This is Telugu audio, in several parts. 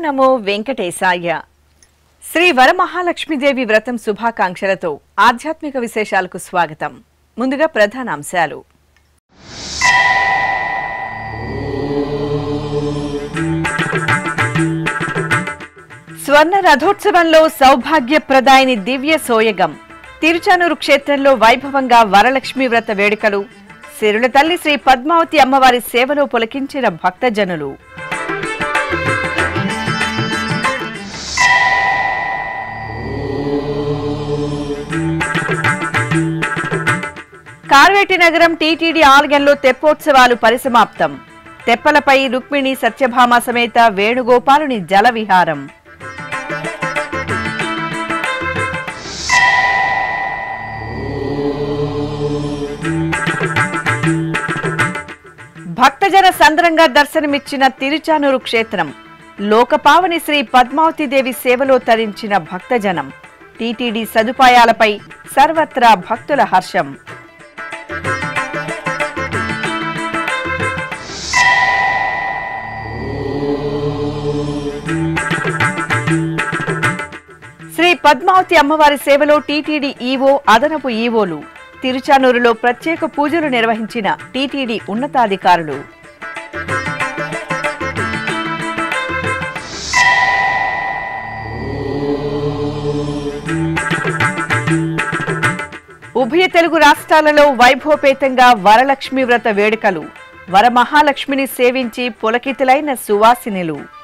నమో వెంకటేశాయ. శ్రీ వరమహాలక్ష్మీదేవి వ్రతం శుభాకాంక్షలతో ఆధ్యాత్మిక విశేషాలకు స్వాగతం. ముందుగా ప్రధానాంశాలు. స్వర్ణ రథోత్సవంలో సౌభాగ్యప్రదాయిని దివ్య సోయగం. తిరుచానూరు క్షేత్రంలో వైభవంగా వరలక్ష్మీ వ్రత వేడుకలు. సిరుల తల్లి శ్రీ పద్మావతి అమ్మవారి సేవలో పులకించిన భక్తజనులు. కార్వేటి నగరం టీటీడీ ఆలయంలో తెప్పోత్సవాలు పరిసమాప్తం. తెప్పలపై రుక్మిణి సత్యభామ సమేత వేణుగోపాలుని జల విహారం. భక్తజన సంద్రంగా దర్శనమిచ్చిన తిరుచానూరు క్షేత్రం. లోకపావని శ్రీ పద్మావతీదేవి సేవలో తరించిన భక్తజనం. టీటీడీ సదుపాయాలపై సర్వత్రా భక్తుల హర్షం. శ్రీ పద్మావతి అమ్మవారి సేవలో టీటీడీ ఈవో, అదనపు ఈవోలు. తిరుచానూరులో ప్రత్యేక పూజలు నిర్వహించిన టీటీడీ ఉన్నతాధికారులు. ఉభయ తెలుగు రాష్ట్రాలలో వైభవపేతంగా వరలక్ష్మీ వ్రత వేడుకలు. వరమహాలక్ష్మిని సేవించి పులకితులైన సువాసినులు.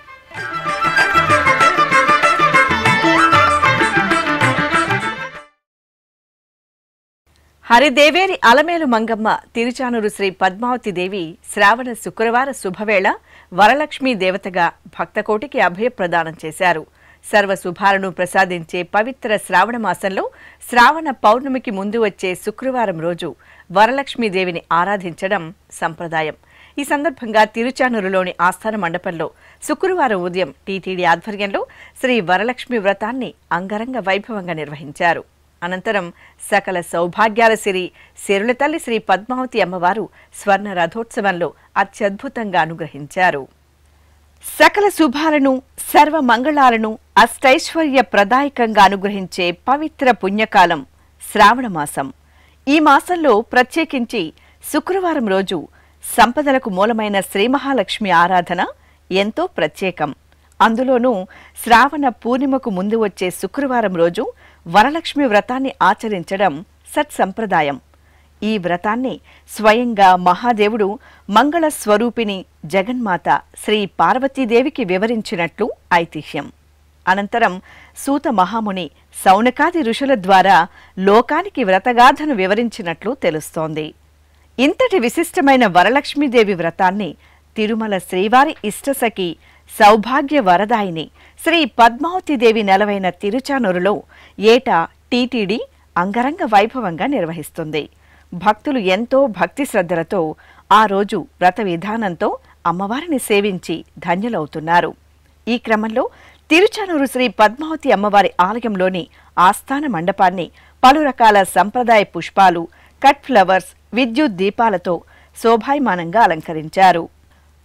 హరిదేవేరి అలమేలు మంగమ్మ తిరుచానూరు శ్రీ పద్మావతిదేవి శ్రావణ శుక్రవార శుభవేళ వరలక్ష్మీ దేవతగా భక్తకోటికి అభయ ప్రదానం చేశారు. సర్వశుభాలను ప్రసాదించే పవిత్ర శ్రావణ మాసంలో శ్రావణ పౌర్ణమికి ముందు వచ్చే శుక్రవారం రోజు వరలక్ష్మీదేవిని ఆరాధించడం సంప్రదాయం. ఈ సందర్భంగా తిరుచానూరులోని ఆస్థాన మండపంలో శుక్రవారం ఉదయం టీటీడీ ఆధ్వర్యంలో శ్రీ వరలక్ష్మి వ్రతాన్ని అంగరంగ వైభవంగా నిర్వహించారు. అనంతరం సకల సౌభాగ్యాల సిరి సిరుల తల్లి శ్రీ పద్మావతి అమ్మవారు స్వర్ణ రథోత్సవంలో అత్యద్భుతంగా అనుగ్రహించారు. సకల శుభాలను, సర్వ మంగళాలను అష్టైశ్వర్య ప్రదాయకంగా అనుగ్రహించే పవిత్ర పుణ్యకాలం శ్రావణమాసం. ఈ మాసంలో ప్రత్యేకించి శుక్రవారం రోజు సంపదలకు మూలమైన శ్రీ మహాలక్ష్మి ఆరాధన ఎంతో ప్రత్యేకం. అందులోనూ శ్రావణ పూర్ణిమకు ముందు వచ్చే శుక్రవారం రోజు వరలక్ష్మి వ్రతాన్ని ఆచరించడం సత్సంప్రదాయం. ఈ వ్రతాన్ని స్వయంగా మహాదేవుడు మంగళ స్వరూపిణి జగన్మాత శ్రీ పార్వతీదేవికి వివరించినట్లు ఐతిహ్యం. అనంతరం సూత మహాముని సౌనకాది ఋషుల ద్వారా లోకానికి వ్రతగాథను వివరించినట్లు తెలుస్తోంది. ఇంతటి విశిష్టమైన వరలక్ష్మీదేవి వ్రతాన్ని తిరుమల శ్రీవారి ఇష్టసఖి సౌభాగ్య వరదాయిని శ్రీ పద్మావతీదేవి నెలవైన తిరుచానూరులో ఏటా టీటీడీ అంగరంగ వైభవంగా నిర్వహిస్తుంది. భక్తులు ఎంతో భక్తి శ్రద్ధలతో ఆ రోజు వ్రత విధానంతో అమ్మవారిని సేవించి ధన్యులవుతున్నారు. ఈ క్రమంలో తిరుచానూరు శ్రీ పద్మావతి అమ్మవారి ఆలయంలోని ఆస్థాన మండపాన్ని పలు రకాల సంప్రదాయ పుష్పాలు, కట్ ఫ్లవర్స్, విద్యుత్ దీపాలతో శోభాయమానంగా అలంకరించారు.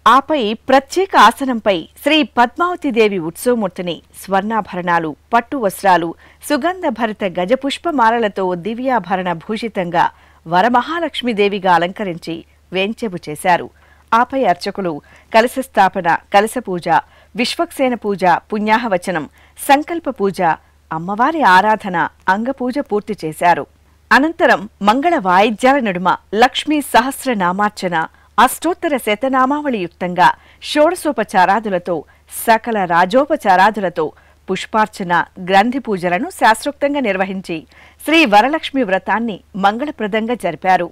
ఆపై ప్రత్యేక ఆసనంపై శ్రీ పద్మావతీదేవి ఉత్సవమూర్తిని స్వర్ణాభరణాలు, పట్టు వస్త్రాలు, సుగంధ భరిత గజపుష్పమాలలతో దివ్యాభరణ భూషితంగా వరమహాలక్ష్మీదేవిగా అలంకరించి వేంచెబు చేశారు. ఆపై అర్చకులు కలశ స్థాపన, కలశ పూజ, విశ్వక్సేన పూజ, పుణ్యాహవచనం, సంకల్ప పూజ, అమ్మవారి ఆరాధన, అంగపూజ పూర్తి చేశారు. అనంతరం మంగళ వాయిద్యాల నడుమ లక్ష్మీ సహస్రనామార్చన, అష్టోత్తర శతనామావళియుక్తంగా షోడశోపచారాదులతో, సకల రాజోపచారాదులతో పుష్పార్చన, గ్రంథి పూజలను శాస్త్రోక్తంగా నిర్వహించి శ్రీ వరలక్ష్మి వ్రతాన్ని మంగళప్రదంగా జరిపారు.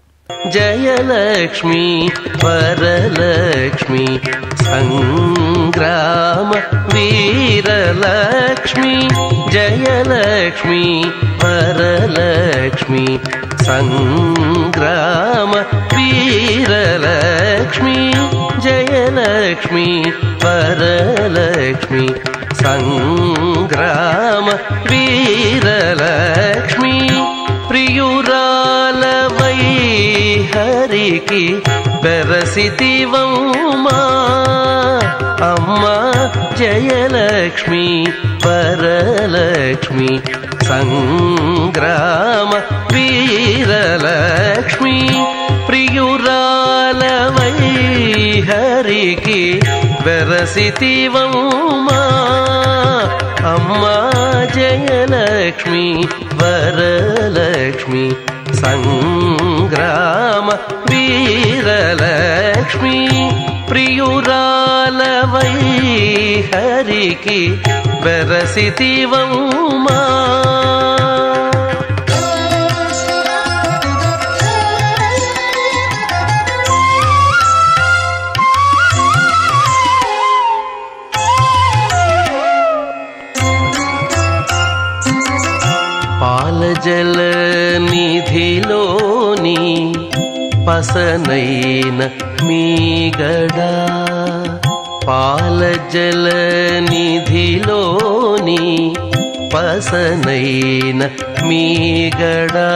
జయలక్ష్మి వరలక్ష్మి సంగ్రామ వీరలక్ష్మి, జయలక్ష్మి వరలక్ష్మి సంగ్రామ వీరలక్ష్మి, జయలక్ష్మి వరలక్ష్మి సంగ్రామ వీరలక్ష్మి, ప్రియురాలవై హరికి బెరసితివమ్మా, అమ్మా జయలక్ష్మి వరలక్ష్మి సంగ్రామ వీరలక్ష్మి ప్రియురాలవై హరికి వెరసితివమ్మా అమ్మా జయలక్ష్మి వరలక్ష్మి సంగ్రామ వీరలక్ష్మి ప్రియురాలవై హరికి వెరసితివమ్మా పాలజల నిధిలోని పసనైన మీగడా పాలజల నిధిలోని పసనైన మీగడా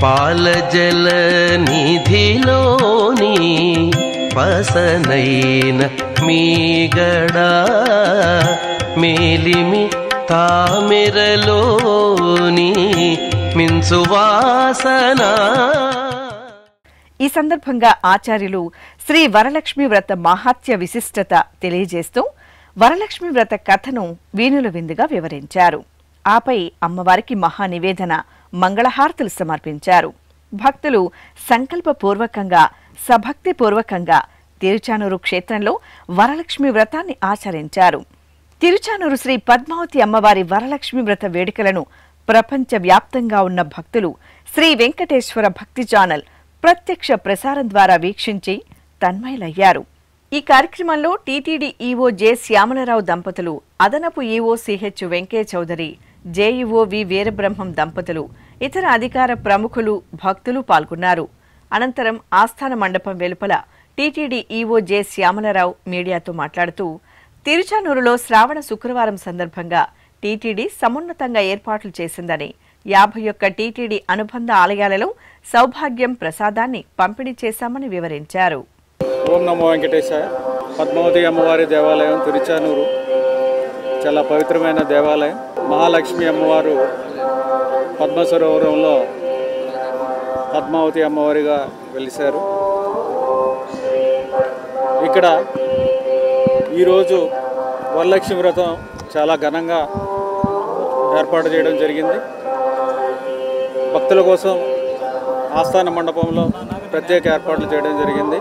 పాలజల నిధిలోని పసనైన మీగడా మేలిమి తామిరలోని మిన్సువాసన. ఈ సందర్భంగా ఆచార్యులు శ్రీ వరలక్ష్మి వ్రత మహాత్య విశిష్టత తెలియజేస్తూ వరలక్ష్మి వ్రత కథను వీణుల విందుగా వివరించారు. ఆపై అమ్మవారికి మహానివేదన మంగళహారతులు సమర్పించారు. భక్తులు సంకల్పపూర్వకంగా సభక్తిపూర్వకంగా తిరుచానూరు క్షేత్రంలో వరలక్ష్మి వ్రతాన్ని ఆచరించారు. తిరుచానూరు శ్రీ పద్మావతి అమ్మవారి వరలక్ష్మి వ్రత వేడుకలను ప్రపంచవ్యాప్తంగా ఉన్న భక్తులు శ్రీ వెంకటేశ్వర భక్తి ఛానల్ ప్రత్యక్ష ప్రసారం ద్వారా వీక్షించి తన్మయులయ్యారు. ఈ కార్యక్రమంలో టీటీడీ ఈవో జె శ్యామలరావు దంపతులు, అదనపు EO CH Venkaiah Chowdary, JEO V Veerabrahmam దంపతులు, ఇతర అధికార ప్రముఖులు, భక్తులు పాల్గొన్నారు. అనంతరం ఆస్థాన మండపం వెలుపల టీటీడీ ఈవో జె శ్యామలరావు మీడియాతో మాట్లాడుతూ తిరుచానూరులో శ్రావణ శుక్రవారం సందర్భంగా టీటీడీ సమున్నతంగా ఏర్పాట్లు చేసిందని, 51 టీటీడీ అనుబంధ ఆలయాలలో సౌభాగ్యం ప్రసాదాన్ని పంపిణీ చేశామని వివరించారు. ఓం నమో వెంకటేశాయ. పద్మావతి అమ్మవారి దేవాలయం తిరుచానూరు చాలా పవిత్రమైన దేవాలయం. మహాలక్ష్మి అమ్మవారు పద్మసరోవరంలో పద్మావతి అమ్మవారిగా వెలిశారు. ఇక్కడ ఈరోజు వరలక్ష్మి వ్రతం చాలా ఘనంగా ఏర్పాటు చేయడం జరిగింది. భక్తుల కోసం ఆస్థాన మండపంలో ప్రత్యేక ఏర్పాట్లు చేయడం జరిగింది.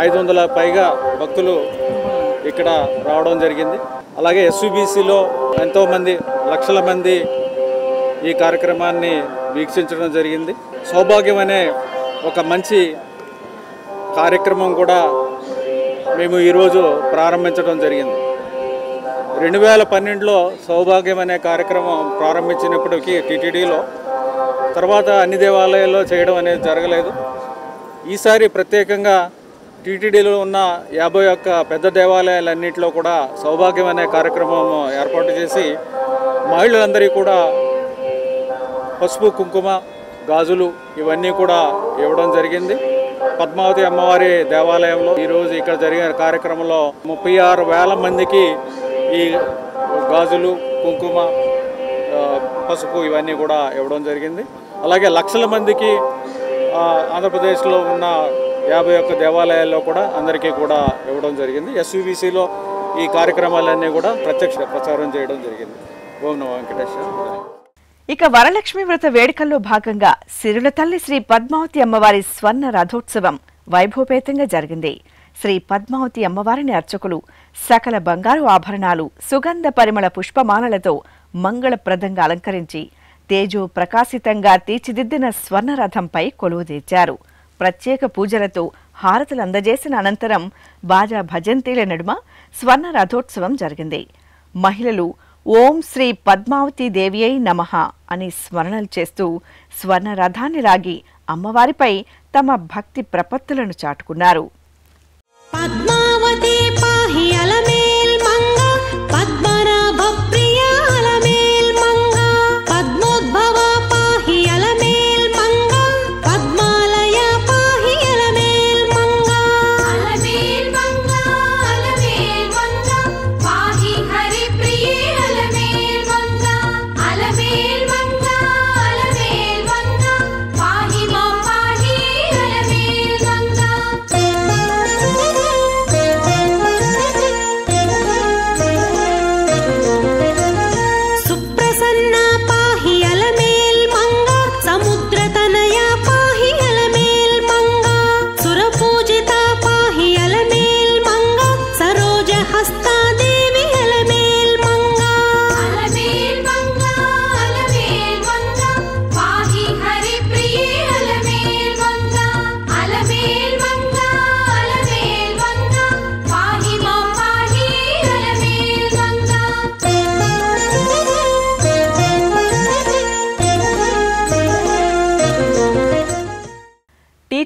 500 పైగా భక్తులు ఇక్కడ రావడం జరిగింది. అలాగే ఎస్యూబీసీలో ఎంతోమంది లక్షల మంది ఈ కార్యక్రమాన్ని వీక్షించడం జరిగింది. సౌభాగ్యం అనే ఒక మంచి కార్యక్రమం కూడా మేము ఈరోజు ప్రారంభించడం జరిగింది. 2012లో సౌభాగ్యం అనే కార్యక్రమం ప్రారంభించినప్పటికీ టీటీడీలో తర్వాత అన్ని దేవాలయాల్లో చేయడం అనేది జరగలేదు. ఈసారి ప్రత్యేకంగా టీటీడీలో ఉన్న 51 పెద్ద దేవాలయాలన్నింటిలో కూడా సౌభాగ్యం అనే కార్యక్రమం ఏర్పాటు చేసి మహిళలందరికీ కూడా పసుపు, కుంకుమ, గాజులు ఇవన్నీ కూడా ఇవ్వడం జరిగింది. పద్మావతి అమ్మవారి దేవాలయంలో ఈరోజు ఇక్కడ జరిగిన కార్యక్రమంలో 36,000 మందికి ఈ గాజులు, కుంకుమ, పసుపు ఇవన్నీ కూడా ఇవ్వడం జరిగింది. అలాగే లక్షల మందికి ఆంధ్రప్రదేశ్లో ఉన్న 51 దేవాలయాల్లో కూడా అందరికీ కూడా ఇవ్వడం జరిగింది. ఎస్యూబీసీలో ఈ కార్యక్రమాలన్నీ కూడా ప్రత్యక్ష ప్రచారం చేయడం జరిగింది. ఓం నమో వెంకటేశ్వర. ఇక వరలక్ష్మి వ్రత వేడుకల్లో భాగంగా సిరుల తల్లి శ్రీ పద్మావతి అమ్మవారి స్వర్ణ రథోత్సవం వైభవపేతంగా జరిగింది. శ్రీ పద్మావతి అమ్మవారిని అర్చకులు సకల బంగారు ఆభరణాలు, సుగంధ పరిమళ పుష్పమాలలతో మంగళప్రదంగా అలంకరించి తేజో ప్రకాశితంగా తీర్చిదిద్దిన స్వర్ణరథంపై కొలువుదీర్చారు. ప్రత్యేక పూజలతో హారతులు అందజేసిన అనంతరం బాజా భజంతీల నడుమ స్వర్ణ రథోత్సవం జరిగింది. మహిళలు ఓం శ్రీ పద్మావతి దేవియై నమః అని స్మరణలు చేస్తూ స్వర్ణ రథాన్ని లాగి అమ్మవారిపై తమ భక్తి ప్రపత్తులను చాటుకున్నారు. పద్మావతి పాహి అలమేల్ మంగ, పద్మనాభ ప్రియ అలమేల్ మంగ, పద్మోద్భవ పాహి అలమేల్ మంగ, పద్మాలయ పాహి అలమేల్ మంగ, అలమేల్ మంగ,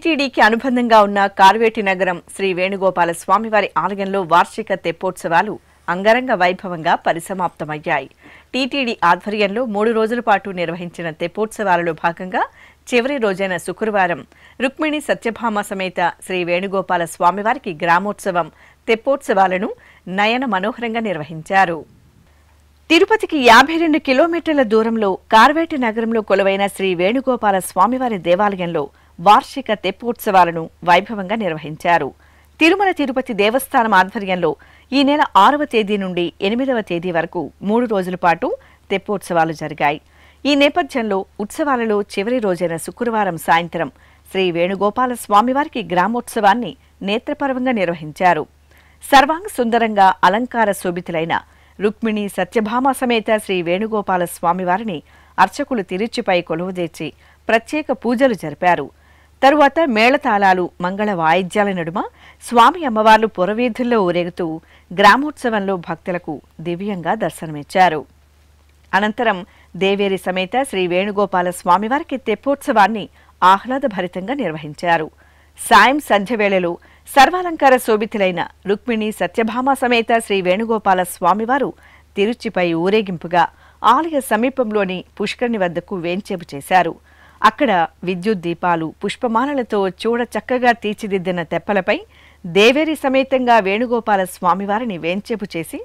టీటీడీకి అనుబంధంగా ఉన్న కార్వేటి నగరం శ్రీ వేణుగోపాల స్వామివారి ఆలయంలో వార్షిక తెప్పోత్సవాలు అంగరంగ వైభవంగా పరిసమాప్తమయ్యాయి. టీటీడీ ఆధ్వర్యంలో 3 రోజుల పాటు నిర్వహించిన తెప్పోత్సవాలలో భాగంగా చివరి రోజైన శుక్రవారం రుక్మిణి సత్యభామ సమేత శ్రీ వేణుగోపాల స్వామివారికి గ్రామోత్సవం తెప్పోత్సవాలను నయన మనోహరంగా నిర్వహించారు. తిరుపతికి 52 కిలోమీటర్ల దూరంలో కార్వేటి నగరంలో కొలువైన శ్రీ వేణుగోపాల స్వామివారి దేవాలయంలో వార్షిక తెప్పోత్సవాలను వైభవంగా నిర్వహించారు. తిరుమల తిరుపతి దేవస్థానం ఆధ్వర్యంలో ఈ నెల 6వ తేదీ నుండి 8వ తేదీ వరకు 3 రోజుల పాటు తెప్పోత్సవాలు జరిగాయి. ఈ నేపథ్యంలో ఉత్సవాలలో చివరి రోజైన శుక్రవారం సాయంత్రం శ్రీ వేణుగోపాల స్వామివారికి గ్రామోత్సవాన్ని నేత్రపర్వంగా నిర్వహించారు. సర్వాంగ సుందరంగా అలంకార శోభితులైన రుక్మిణి సత్యభామ సమేత శ్రీ వేణుగోపాల స్వామివారిని అర్చకులు తిరుచిపై కొలువుదీర్చి ప్రత్యేక పూజలు జరిపారు. తరువాత మేళతాళాలు మంగళ వాయిద్యాల నడుమ స్వామి అమ్మవార్లు పురవీధుల్లో ఊరేగుతూ గ్రామోత్సవంలో భక్తులకు దివ్యంగా దర్శనమిచ్చారు. అనంతరం దేవేరి సమేత శ్రీ వేణుగోపాల స్వామివారికి తెప్పోత్సవాన్ని ఆహ్లాదభరితంగా నిర్వహించారు. సాయం సంధ్య వేళలో సర్వాలంకార శోభితులైన రుక్మిణి సత్యభామ సమేత శ్రీ వేణుగోపాల స్వామివారు తిరుచిపై ఊరేగింపుగా ఆలయ సమీపంలోని పుష్కరిణి వద్దకు వేంచేపు చేశారు. అక్కడ విద్యుత్ దీపాలు పుష్పమాలలతో చూడ చక్కగా తీర్చిదిద్దిన తెప్పలపై దేవేరి సమేతంగా వేణుగోపాల స్వామివారిని వేంచేపు చేసి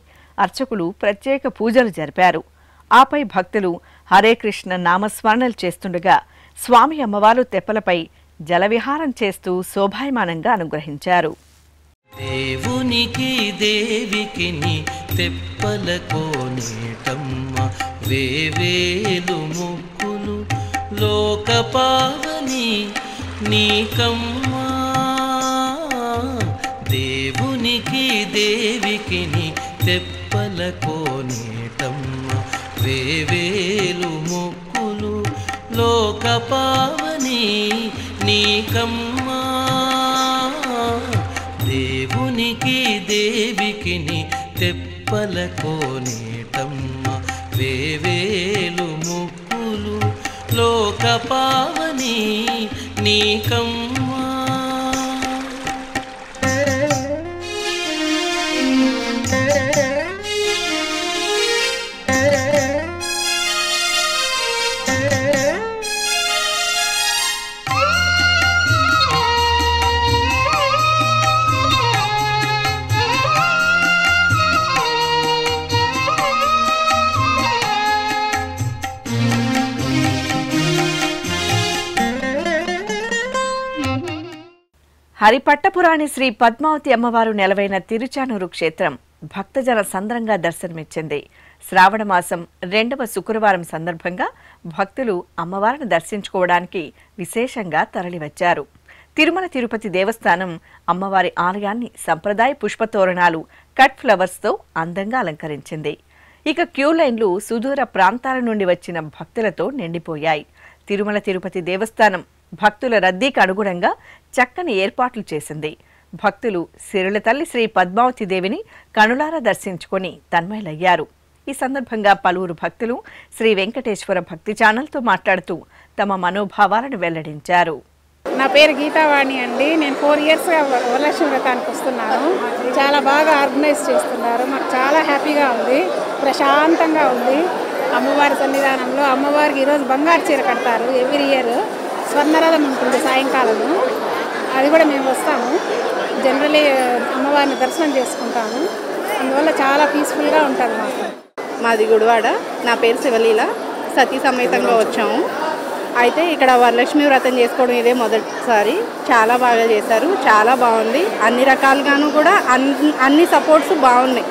అర్చకులు ప్రత్యేక పూజలు జరిపారు. ఆపై భక్తులు హరే కృష్ణ నామస్మరణలు చేస్తుండగా స్వామి అమ్మవారు తెప్పలపై జలవిహారం చేస్తూ శోభాయమానంగా అనుగ్రహించారు. దేవునికి దేవికి తెప్పలకో నీటమ్మ వేవేలు ముక్కులు లోకపావని నీకమ్మా. దేవునికి దేవికి తెప్పలకో నీటమ్మ వేవేలు ముక్కులు లోకపావని నీకమ్మా. దేవునికి దేవికి తెప్పలకో నీటమ్మ వేవేలు ముక్కులు లోకపావని నీకమ్మా. హరిపట్టపురాణి శ్రీ పద్మావతి అమ్మవారు నెలవైన తిరుచానూరు క్షేత్రం భక్తజన సంద్రంగా దర్శనమిచ్చింది. శ్రావణ మాసం 2వ శుక్రవారం సందర్భంగా భక్తులు అమ్మవారిని దర్శించుకోవడానికి విశేషంగా తరలివచ్చారు. తిరుమల తిరుపతి దేవస్థానం అమ్మవారి ఆలయాన్ని సంప్రదాయ పుష్పతోరణాలు కట్ ఫ్లవర్స్తో అందంగా అలంకరించింది. ఇక క్యూ లైన్లు సుదూర ప్రాంతాల నుండి వచ్చిన భక్తులతో నిండిపోయాయి. తిరుమల తిరుపతి దేవస్థానం భక్తుల రద్దీకి అనుగుణంగా చక్కని ఏర్పాట్లు చేసింది. భక్తులు సిరుల తల్లి శ్రీ పద్మావతి దేవిని కనులారా దర్శించుకొని తన్మయులయ్యారు. ఈ సందర్భంగా పలువురు భక్తులు శ్రీ వెంకటేశ్వర భక్తి ఛానల్తో మాట్లాడుతూ తమ మనోభావాలను వెల్లడించారు. నా పేరు గీతావాణి అండి. నేను 4 ఇయర్స్గా వరలక్ష్మి వ్రతానికి వస్తున్నాను. చాలా బాగా ఆర్గనైజ్ చేస్తున్నారు. మాకు చాలా హ్యాపీగా ఉంది, ప్రశాంతంగా ఉంది. అమ్మవారి సన్నిధానంలో అమ్మవారికి ఈరోజు బంగారు చీర కడతారు. ఎవ్రీ ఇయర్ స్వర్ణరథం ఉంటుంది సాయంకాలము. అది కూడా మేము వస్తాము. జనరలీ అమ్మవారిని దర్శనం చేసుకుంటాము. అందువల్ల చాలా పీస్ఫుల్గా ఉంటుంది మాకు. మాది గుడివాడ. నా పేరు శివలీల. సతీ సమేతంగా వచ్చాము. అయితే ఇక్కడ వరలక్ష్మి వ్రతం చేసుకోవడం ఇదే మొదటిసారి. చాలా బాగా చేశారు, చాలా బాగుంది. అన్ని రకాలుగాను కూడా అన్ని సపోర్ట్స్ బాగున్నాయి.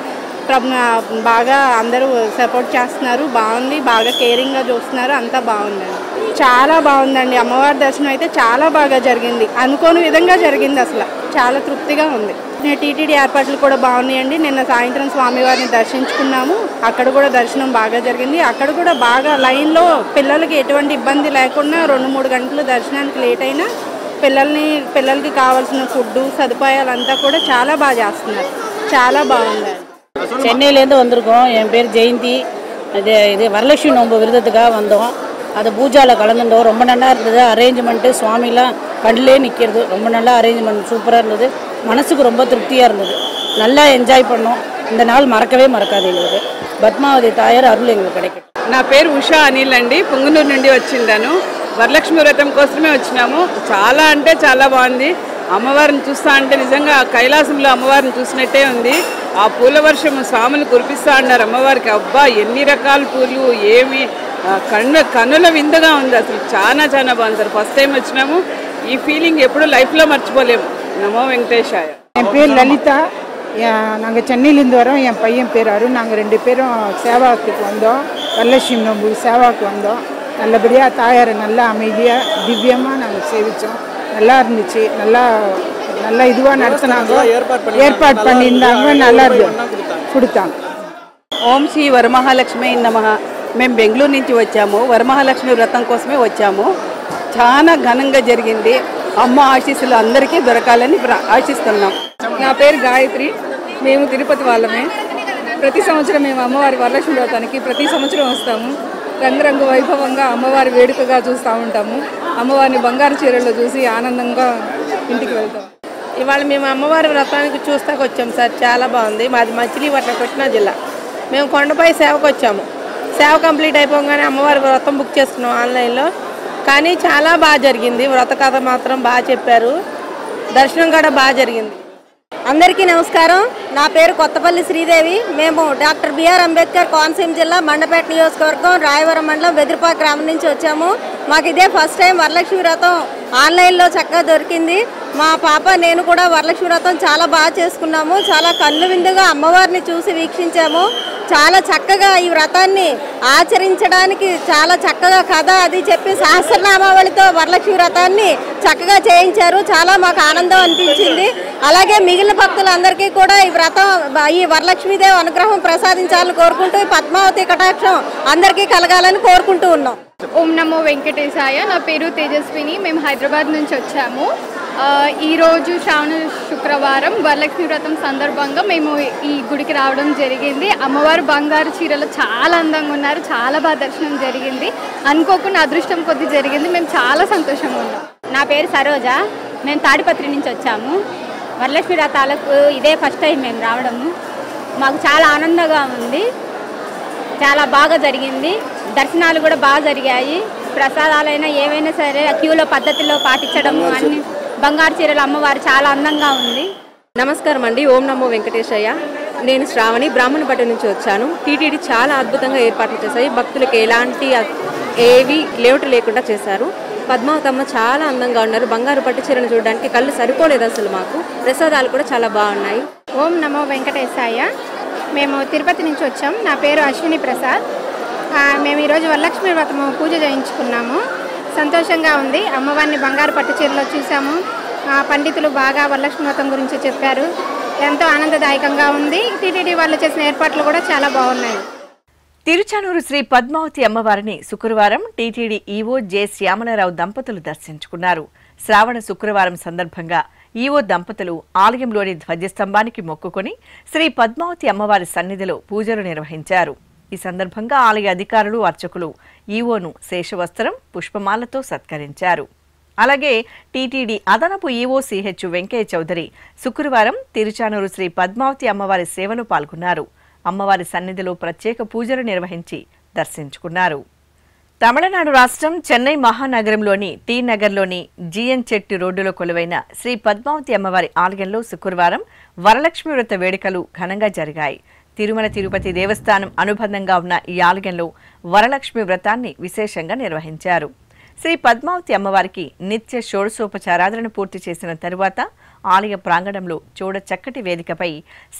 బాగా అందరూ సపోర్ట్ చేస్తున్నారు. బాగుంది, బాగా కేరింగ్గా చూస్తున్నారు. అంతా బాగుందండి, చాలా బాగుందండి. అమ్మవారి దర్శనం అయితే చాలా బాగా జరిగింది. అనుకోని విధంగా జరిగింది. అసలు చాలా తృప్తిగా ఉంది. టీటీడీ ఏర్పాట్లు కూడా బాగున్నాయండి. నిన్న సాయంత్రం స్వామివారిని దర్శించుకున్నాము. అక్కడ కూడా దర్శనం బాగా జరిగింది. అక్కడ కూడా బాగా లైన్లో పిల్లలకి ఎటువంటి ఇబ్బంది లేకుండా 2-3 గంటలు దర్శనానికి లేట్ అయినా పిల్లలకి కావాల్సిన ఫుడ్ సదుపాయాలంతా కూడా చాలా బాగా చేస్తున్నారు. చాలా బాగుంది. சென்னையிலேருந்து வந்திருக்கோம். என் பேர் ஜெயந்தி. இது வரலட்சுமி நோம்பு விரதத்துக்காக வந்தோம். அது பூஜாவில் கலந்துட்டோம். ரொம்ப நல்லா இருந்தது. அரேஞ்ச்மெண்ட்டு சுவாமிலாம் கண்ணிலே நிற்கிறது. ரொம்ப நல்லா அரேஞ்ச்மெண்ட் சூப்பராக இருந்தது. மனசுக்கு ரொம்ப திருப்தியாக இருந்தது. நல்லா என்ஜாய் பண்ணோம். இந்த நாள் மறக்கவே மறக்காது எங்களுக்கு. పద్మావతి తాయారు అరులు ఎங்களுக்கு கிடைக்கும். నా పేరు ఉషా అనిల్ అండి. పొంగునూరు నుండి వచ్చిండాను. వరలక్ష్మి వ్రతం కోసమే వచ్చినాము. చాలా అంటే చాలా బాగుంది. అమ్మవారిని చూస్తా అంటే నిజంగా కైలాసంలో అమ్మవారిని చూసినట్టే ఉంది. ఆ పూల వర్షము స్వాములు కురిపిస్తూ ఉన్నారు అమ్మవారికి. అబ్బా ఎన్ని రకాల పూలు, ఏమి కన్నుల విందుగా ఉంది. అసలు చాలా చాలా బాగుంది సార్. ఫస్ట్ టైం వచ్చినాము. ఈ ఫీలింగ్ ఎప్పుడు లైఫ్లో మర్చిపోలేము. నమో వెంకటేశాయ. என் பேர் லலிதா. நாங்கள் சென்னையிலேருந்து வரோம். என் பையன் பேர் அருண். நாங்கள் 2 பேரும் சேவாவுக்கு வந்தோம். வரலட்சுமி நோம்பு சேவாவுக்கு வந்தோம். நல்லபடியாக தாயாரை நல்லா அமைதியாக திவ்யமாக நாங்கள் சேவித்தோம். நல்லா இருந்துச்சு. நல்லா இதுவாக நடத்தினாங்க. ஏற்பாடு பண்ணியிருந்தாங்க. நல்லா கொடுத்தாங்க. ఓం శ్రీ వరమహాలక్ష్మి నమః. మేము బెంగళూరు నుంచి వచ్చాము. వరమహాలక్ష్మి వ్రతం కోసమే వచ్చాము. చాలా ఘనంగా జరిగింది. అమ్మ ఆశీస్సులు అందరికీ దొరకాలని ఆశిస్తున్నాం. నా పేరు గాయత్రి. మేము తిరుపతి వాళ్ళమే. ప్రతి సంవత్సరం మేము అమ్మవారి వరలక్ష్మి వ్రతానికి ప్రతి సంవత్సరం వస్తాము. రంగురంగు వైభవంగా అమ్మవారి వేడుకగా చూస్తూ ఉంటాము. అమ్మవారిని బంగారు చీరల్లో చూసి ఆనందంగా ఇంటికి వెళ్తాం. ఇవాళ మేము అమ్మవారి వ్రతానికి చూస్తాకు వచ్చాము సార్. చాలా బాగుంది. మాది మచిలీపట్నం కృష్ణా జిల్లా. మేము కొండపై సేవకు వచ్చాము. సేవ కంప్లీట్ అయిపోగానే అమ్మవారి వ్రతం బుక్ చేసుకున్నాం ఆన్లైన్లో. కానీ చాలా బాగా జరిగింది. వ్రత కథ మాత్రం బాగా చెప్పారు. దర్శనం కూడా బాగా జరిగింది. అందరికీ నమస్కారం. నా పేరు కొత్తపల్లి శ్రీదేవి. మేము డాక్టర్ బిఆర్ అంబేద్కర్ కోనసీమ జిల్లా మండపేట నియోజకవర్గం రాయవరం మండలం బెదిరిపాక గ్రామం నుంచి వచ్చాము. మాకు ఇదే ఫస్ట్ టైం వరలక్ష్మి వ్రతం ఆన్లైన్లో చక్కగా దొరికింది. మా పాప నేను కూడా వరలక్ష్మి వ్రతం చాలా బాగా చేసుకున్నాము. చాలా కళ్ళు విందుగా అమ్మవారిని చూసి వీక్షించాము. చాలా చక్కగా ఈ వ్రతాన్ని ఆచరించడానికి చాలా చక్కగా కథ అది చెప్పి సహస్రనామావళితో వరలక్ష్మి వ్రతాన్ని చక్కగా చేయించారు. చాలా మాకు ఆనందం అనిపించింది. అలాగే మిగిలిన భక్తులందరికీ కూడా ఈ వరలక్ష్మీదేవి అనుగ్రహం ప్రసాదించాలని కోరుకుంటూ ఈ పద్మావతి కటాక్షం అందరికీ కలగాలని కోరుకుంటూ ఉన్నాం. ఓం నమో వెంకటేశాయ. నా పేరు తేజస్విని. మేము హైదరాబాద్ నుంచి వచ్చాము. ఈరోజు శ్రావణ శుక్రవారం వరలక్ష్మి వ్రతం సందర్భంగా మేము ఈ గుడికి రావడం జరిగింది. అమ్మవారు బంగారు చీరలో చాలా అందంగా ఉన్నారు. చాలా బాగా దర్శనం జరిగింది. అనుకోకుండా అదృష్టం కొద్ది జరిగింది. మేము చాలా సంతోషంగా ఉన్నాం. నా పేరు సరోజ. మేము తాడిపత్రి నుంచి వచ్చాము. వరలక్ష్మి వ్రతాలకు ఇదే ఫస్ట్ టైం మేము రావడము. మాకు చాలా ఆనందంగా ఉంది. చాలా బాగా జరిగింది. దర్శనాలు కూడా బాగా జరిగాయి. ప్రసాదాలైనా ఏవైనా సరే క్యూలో పద్ధతిలో పాటించడము అన్ని బంగారు చీరలు అమ్మవారు చాలా అందంగా ఉంది. నమస్కారం అండి. ఓం నమో వెంకటేశయ్య. నేను శ్రావణి బ్రాహ్మణపట్నం నుంచి వచ్చాను. టీటీడీ చాలా అద్భుతంగా ఏర్పాట్లు చేశాయి. భక్తులకు ఎలాంటి ఏవి లేవుట లేకుండా చేశారు. పద్మావతమ్మ చాలా అందంగా ఉన్నారు. బంగారు పట్టు చీరను చూడడానికి కళ్ళు సరిపోలేదు అసలు. మాకు ప్రసాదాలు కూడా చాలా బాగున్నాయి. ఓం నమో వెంకటేశాయ. మేము తిరుపతి నుంచి వచ్చాం. నా పేరు అశ్విని ప్రసాద్. మేము ఈరోజు వరలక్ష్మి వ్రతము పూజ చేయించుకున్నాము. సంతోషంగా ఉంది. అమ్మవారిని బంగారు పట్టు చీరలో చూసాము. పండితులు బాగా వరలక్ష్మి వ్రతం గురించి చెప్పారు. ఎంతో ఆనందదాయకంగా ఉంది. టీటీడీ వాళ్ళు చేసిన ఏర్పాట్లు కూడా చాలా బాగున్నాయి. తిరుచానూరు శ్రీ పద్మావతి అమ్మవారిని శుక్రవారం టీటీడీ ఈవో జె శ్యామలరావు దంపతులు దర్శించుకున్నారు. శ్రావణ శుక్రవారం సందర్భంగా ఈవో దంపతులు ఆలయంలోని ధ్వజస్తంభానికి మొక్కుకొని శ్రీ పద్మావతి అమ్మవారి సన్నిధిలో పూజలు నిర్వహించారు. ఈ సందర్భంగా ఆలయ అధికారులు అర్చకులు ఈవోను శేషవస్త్రం పుష్పమాలతో సత్కరించారు. అలాగే టీటీడీ అదనపు ఈవో సిహెచ్ వెంకయ్య చౌదరి శుక్రవారం తిరుచానూరు శ్రీ పద్మావతి అమ్మవారి సేవలో పాల్గొన్నారు. అమ్మవారి సన్నిధిలో ప్రత్యేక పూజలు నిర్వహించి దర్శించుకున్నారు. తమిళనాడు రాష్ట్రం చెన్నై మహానగరంలోని టీ నగర్లోని జిఎన్ చెట్టి రోడ్డులో కొలువైన శ్రీ పద్మావతి అమ్మవారి ఆలయంలో శుక్రవారం వరలక్ష్మి వ్రత వేడుకలు ఘనంగా జరిగాయి. తిరుమల తిరుపతి దేవస్థానం అనుబంధంగా ఉన్న ఈ ఆలయంలో వరలక్ష్మి వ్రతాన్ని విశేషంగా నిర్వహించారు. శ్రీ పద్మావతి అమ్మవారికి నిత్య షోడశోపచారాధనను పూర్తి చేసిన తరువాత ఆలయ ప్రాంగణంలో చూడ చక్కటి వేదికపై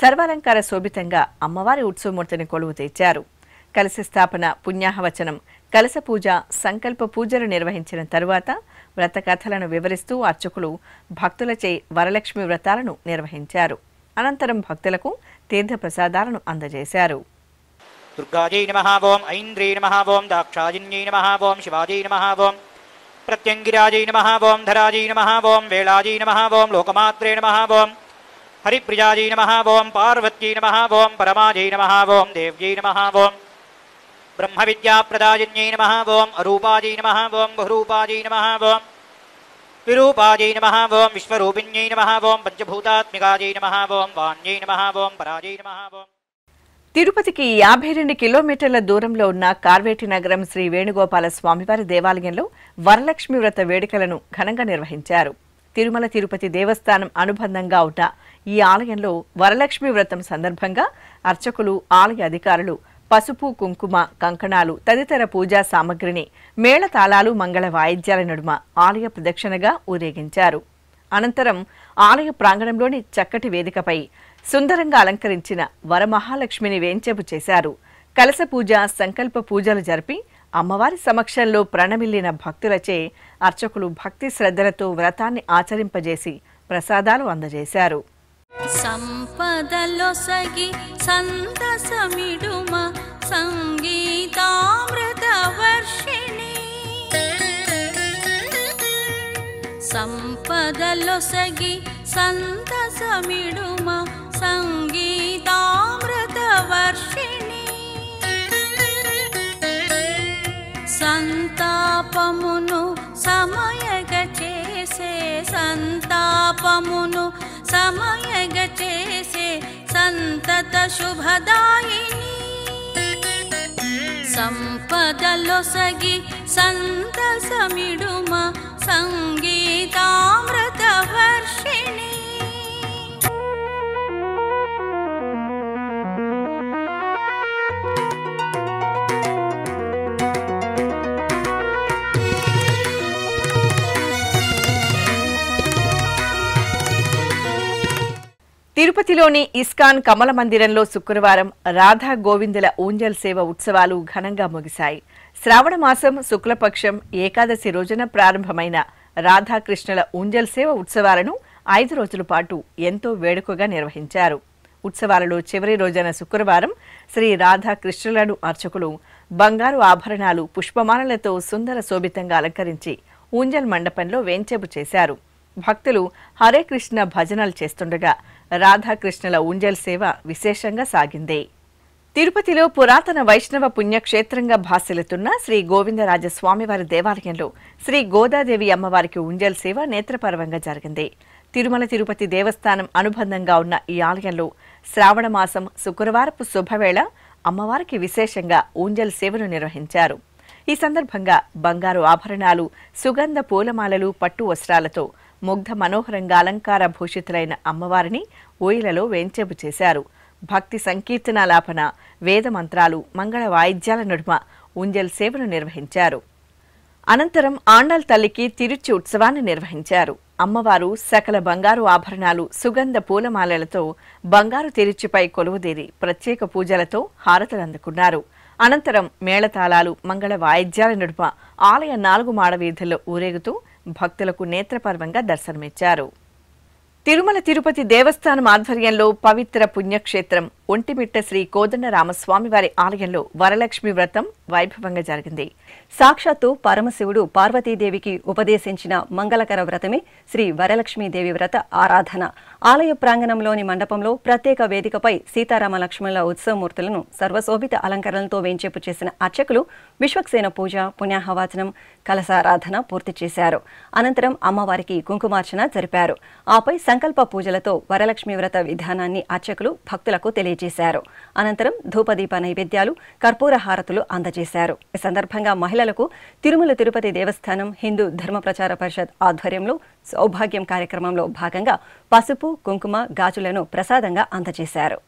సర్వాలంకార శోభితంగా అమ్మవారి ఉత్సవమూర్తిని కొలువు తెచ్చారు. కలశ స్థాపన, పుణ్యాహవచనం, కలశ పూజ, సంకల్ప పూజలు నిర్వహించిన తరువాత వ్రత కథలను వివరిస్తూ అర్చకులు భక్తులచే వరలక్ష్మి వ్రతాలను నిర్వహించారు. అనంతరం భక్తులకు తీర్థ ప్రసాదాలను అందజేశారు. దుర్గాజై నమః ఓం ఐంద్రీ నమః ఓం దాక్షాజిన్యై నమః ఓం శివాజై నమః ఓం ప్రత్యంగిరాజై నమః ఓం ధరాజై నమః ఓం వేళాజై నమః ఓం లోకమాత్రే నమః ఓం హరిప్రియాజై నమః ఓం పార్వత్యై నమః ఓం పరమాజై నమః ఓం దేవ్యై నమః ఓం బ్రహ్మ విద్యాప్రదాయిన్యై నమః ఓం అరూపాజై నమః ఓం బహురూపాజై నమః ఓం విరూపాజై నమః ఓం విశ్వరూపిణ్యై నమః ఓం పంచభూతాత్మికాజై నమః ఓం వాణ్యై నమః ఓం పరాజై నమః ఓం. తిరుపతికి 52 కిలోమీటర్ల దూరంలో ఉన్న కార్వేటి నగరం శ్రీ వేణుగోపాల స్వామివారి దేవాలయంలో వరలక్ష్మి వ్రత వేడుకలను ఘనంగా నిర్వహించారు. తిరుమల తిరుపతి దేవస్థానం అనుబంధంగా ఉన్న ఈ ఆలయంలో వరలక్ష్మి వ్రతం సందర్భంగా అర్చకులు, ఆలయ అధికారులు పసుపు, కుంకుమ, కంకణాలు తదితర పూజా సామగ్రిని మేళతాళాలు, మంగళ వాయిద్యాల నడుమ ఆలయ ప్రదక్షిణగా ఊరేగించారు. అనంతరం ఆలయ ప్రాంగణంలోని చక్కటి వేదికపై సుందరంగా అలంకరించిన వరమహాలక్ష్మిని వేంచేపు చేశారు. కలశ పూజ, సంకల్ప పూజలు జరిపి అమ్మవారి సమక్షంలో ప్రణమిల్లిన భక్తులచే అర్చకులు భక్తి శ్రద్ధలతో వ్రతాన్ని ఆచరింపజేసి ప్రసాదాలు అందజేశారు. సంపదలొసగి సంతసమిడుమ సంగీతామృత వర్షిణి సంపదలొసగి సంతసమిడుమ సంగీతామృత వర్షిణి సంతాపమును సమయగ చేసే సంతాపమును సమయగ చేసే సంతత శుభదాయిని సంపదలొసగి సంతసమిడుమ సంగీతామృత వర్షిణి. తిరుపతిలోని ఇస్కాన్ కమల మందిరంలో శుక్రవారం రాధా గోవిందుల ఊంజల్ సేవ ఉత్సవాలు ఘనంగా ముగిశాయి. శ్రావణ మాసం శుక్లపక్షం ఏకాదశి రోజున ప్రారంభమైన రాధాకృష్ణుల ఊంజల్ సేవ ఉత్సవాలను 5 రోజుల పాటు ఎంతో వేడుకగా నిర్వహించారు. ఉత్సవాలలో చివరి రోజైన శుక్రవారం శ్రీ రాధాకృష్ణులను అర్చకులు బంగారు ఆభరణాలు, పుష్పమాలలతో సుందర శోభితంగా అలంకరించి ఊంజల్ మండపంలో వేంచేపు చేశారు. భక్తులు హరే కృష్ణ భజనలు చేస్తుండగా రాధాకృష్ణుల ఊంజల్ సేవ విశేషంగా సాగింది. తిరుపతిలో పురాతన వైష్ణవ పుణ్యక్షేత్రంగా భాసిల్లుతున్న శ్రీ గోవిందరాజస్వామివారి దేవాలయంలో శ్రీ గోదాదేవి అమ్మవారికి ఊంజల్ సేవ నేత్రపర్వంగా జరిగింది. తిరుమల తిరుపతి దేవస్థానం అనుబంధంగా ఉన్న ఈ ఆలయంలో శ్రావణ మాసం శుక్రవారపు శుభవేళ అమ్మవారికి విశేషంగా ఊంజల్ సేవను నిర్వహించారు. ఈ సందర్భంగా బంగారు ఆభరణాలు, సుగంధ పూలమాలలు, పట్టు వస్త్రాలతో ముగ్ధ మనోహరంగా అలంకార భూషితులైన అమ్మవారిని ఊయలలో వేంచేపు చేశారు. భక్తి సంకీర్తనాలాపన, వేద మంత్రాలు, మంగళ వాయిద్యాల నడుమ ఊంజల్ సేవను నిర్వహించారు. అనంతరం ఆండాల్ తల్లికి తిరుచి ఉత్సవాన్ని నిర్వహించారు. అమ్మవారు సకల బంగారు ఆభరణాలు, సుగంధ పూలమాలలతో బంగారు తిరుచిపై కొలువుదీరి ప్రత్యేక పూజలతో హారతులందుకున్నారు. అనంతరం మేళతాళాలు, మంగళ వాయిద్యాల నడుమ ఆలయ 4 మాడ వీధుల్లో ఊరేగుతూ భక్తులకు నేత్రపర్వంగా దర్శనమిచ్చారు. తిరుమల తిరుపతి దేవస్థానం ఆధ్వర్యంలో పవిత్ర పుణ్యక్షేత్రం ఒంటిమిట్ట శ్రీ కోదండరామస్వామివారి ఆలయంలో వరలక్ష్మి వ్రతం వైభవంగా జరిగింది. సాక్షాత్తు పరమశివుడు పార్వతీదేవికి ఉపదేశించిన మంగళకర వ్రతమే శ్రీ వరలక్ష్మీదేవి వ్రత ఆరాధన. ఆలయ ప్రాంగణంలోని మండపంలో ప్రత్యేక వేదికపై సీతారామ లక్ష్మణుల ఉత్సవమూర్తులను సర్వశోభిత అలంకరణలతో వేంచేపు చేసిన అర్చకులు విశ్వక్సేన పూజ, పుణ్యాహవాచనం, కలశారాధన పూర్తి చేశారు. అనంతరం అమ్మవారికి కుంకుమార్చన జరిపారు. ఆపై సంకల్ప పూజలతో వరలక్ష్మి వ్రత విధానాన్ని అర్చకులు భక్తులకు తెలియజేశారు. అనంతరం ధూపదీప నైవేద్యాలు, కర్పూర హారతులు అందజేశారు. ఈ సందర్భంగా మహిళలకు తిరుమల తిరుపతి దేవస్థానం హిందూ ధర్మ ప్రచార పరిషత్ ఆధ్వర్యంలో సౌభాగ్యం కార్యక్రమంలో భాగంగా పసుపు, కుంకుమ, గాజులను ప్రసాదంగా అందజేశారు.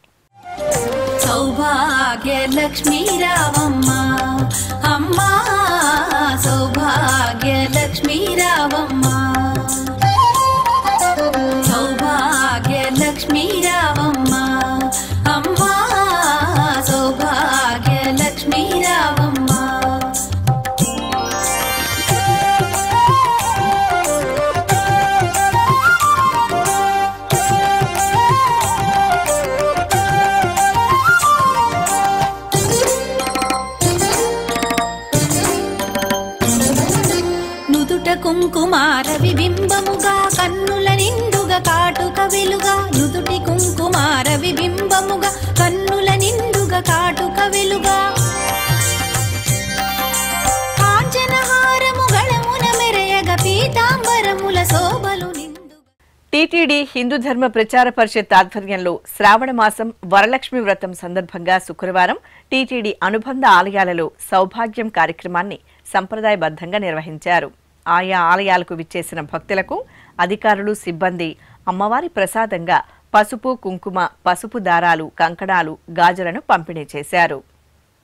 సౌభాగ్య లక్ష్మీ రావమ్మ అమ్మా, సౌభాగ్య లక్ష్మీ రావమ్మ, సౌభాగ్య లక్ష్మీ రావమ్మ అమ్మా, సౌభాగ్య లక్ష్మీ రావమ్మ. కుంకుమార టీటీడీ హిందూ ధర్మ ప్రచార పరిషత్ ఆధ్వర్యంలో శ్రావణ మాసం వరలక్ష్మి వ్రతం సందర్భంగా శుక్రవారం టీటీడీ అనుబంధ ఆలయాలలో సౌభాగ్యం కార్యక్రమాన్ని సంప్రదాయబద్ధంగా నిర్వహించారు. ఆయా ఆలయాలకు విచ్చేసిన భక్తులకు అధికారులు, సిబ్బంది అమ్మవారి ప్రసాదంగా పసుపు, కుంకుమ, పసుపు దారాలు, కంకణాలు, గాజులను పంపిణీ చేశారు.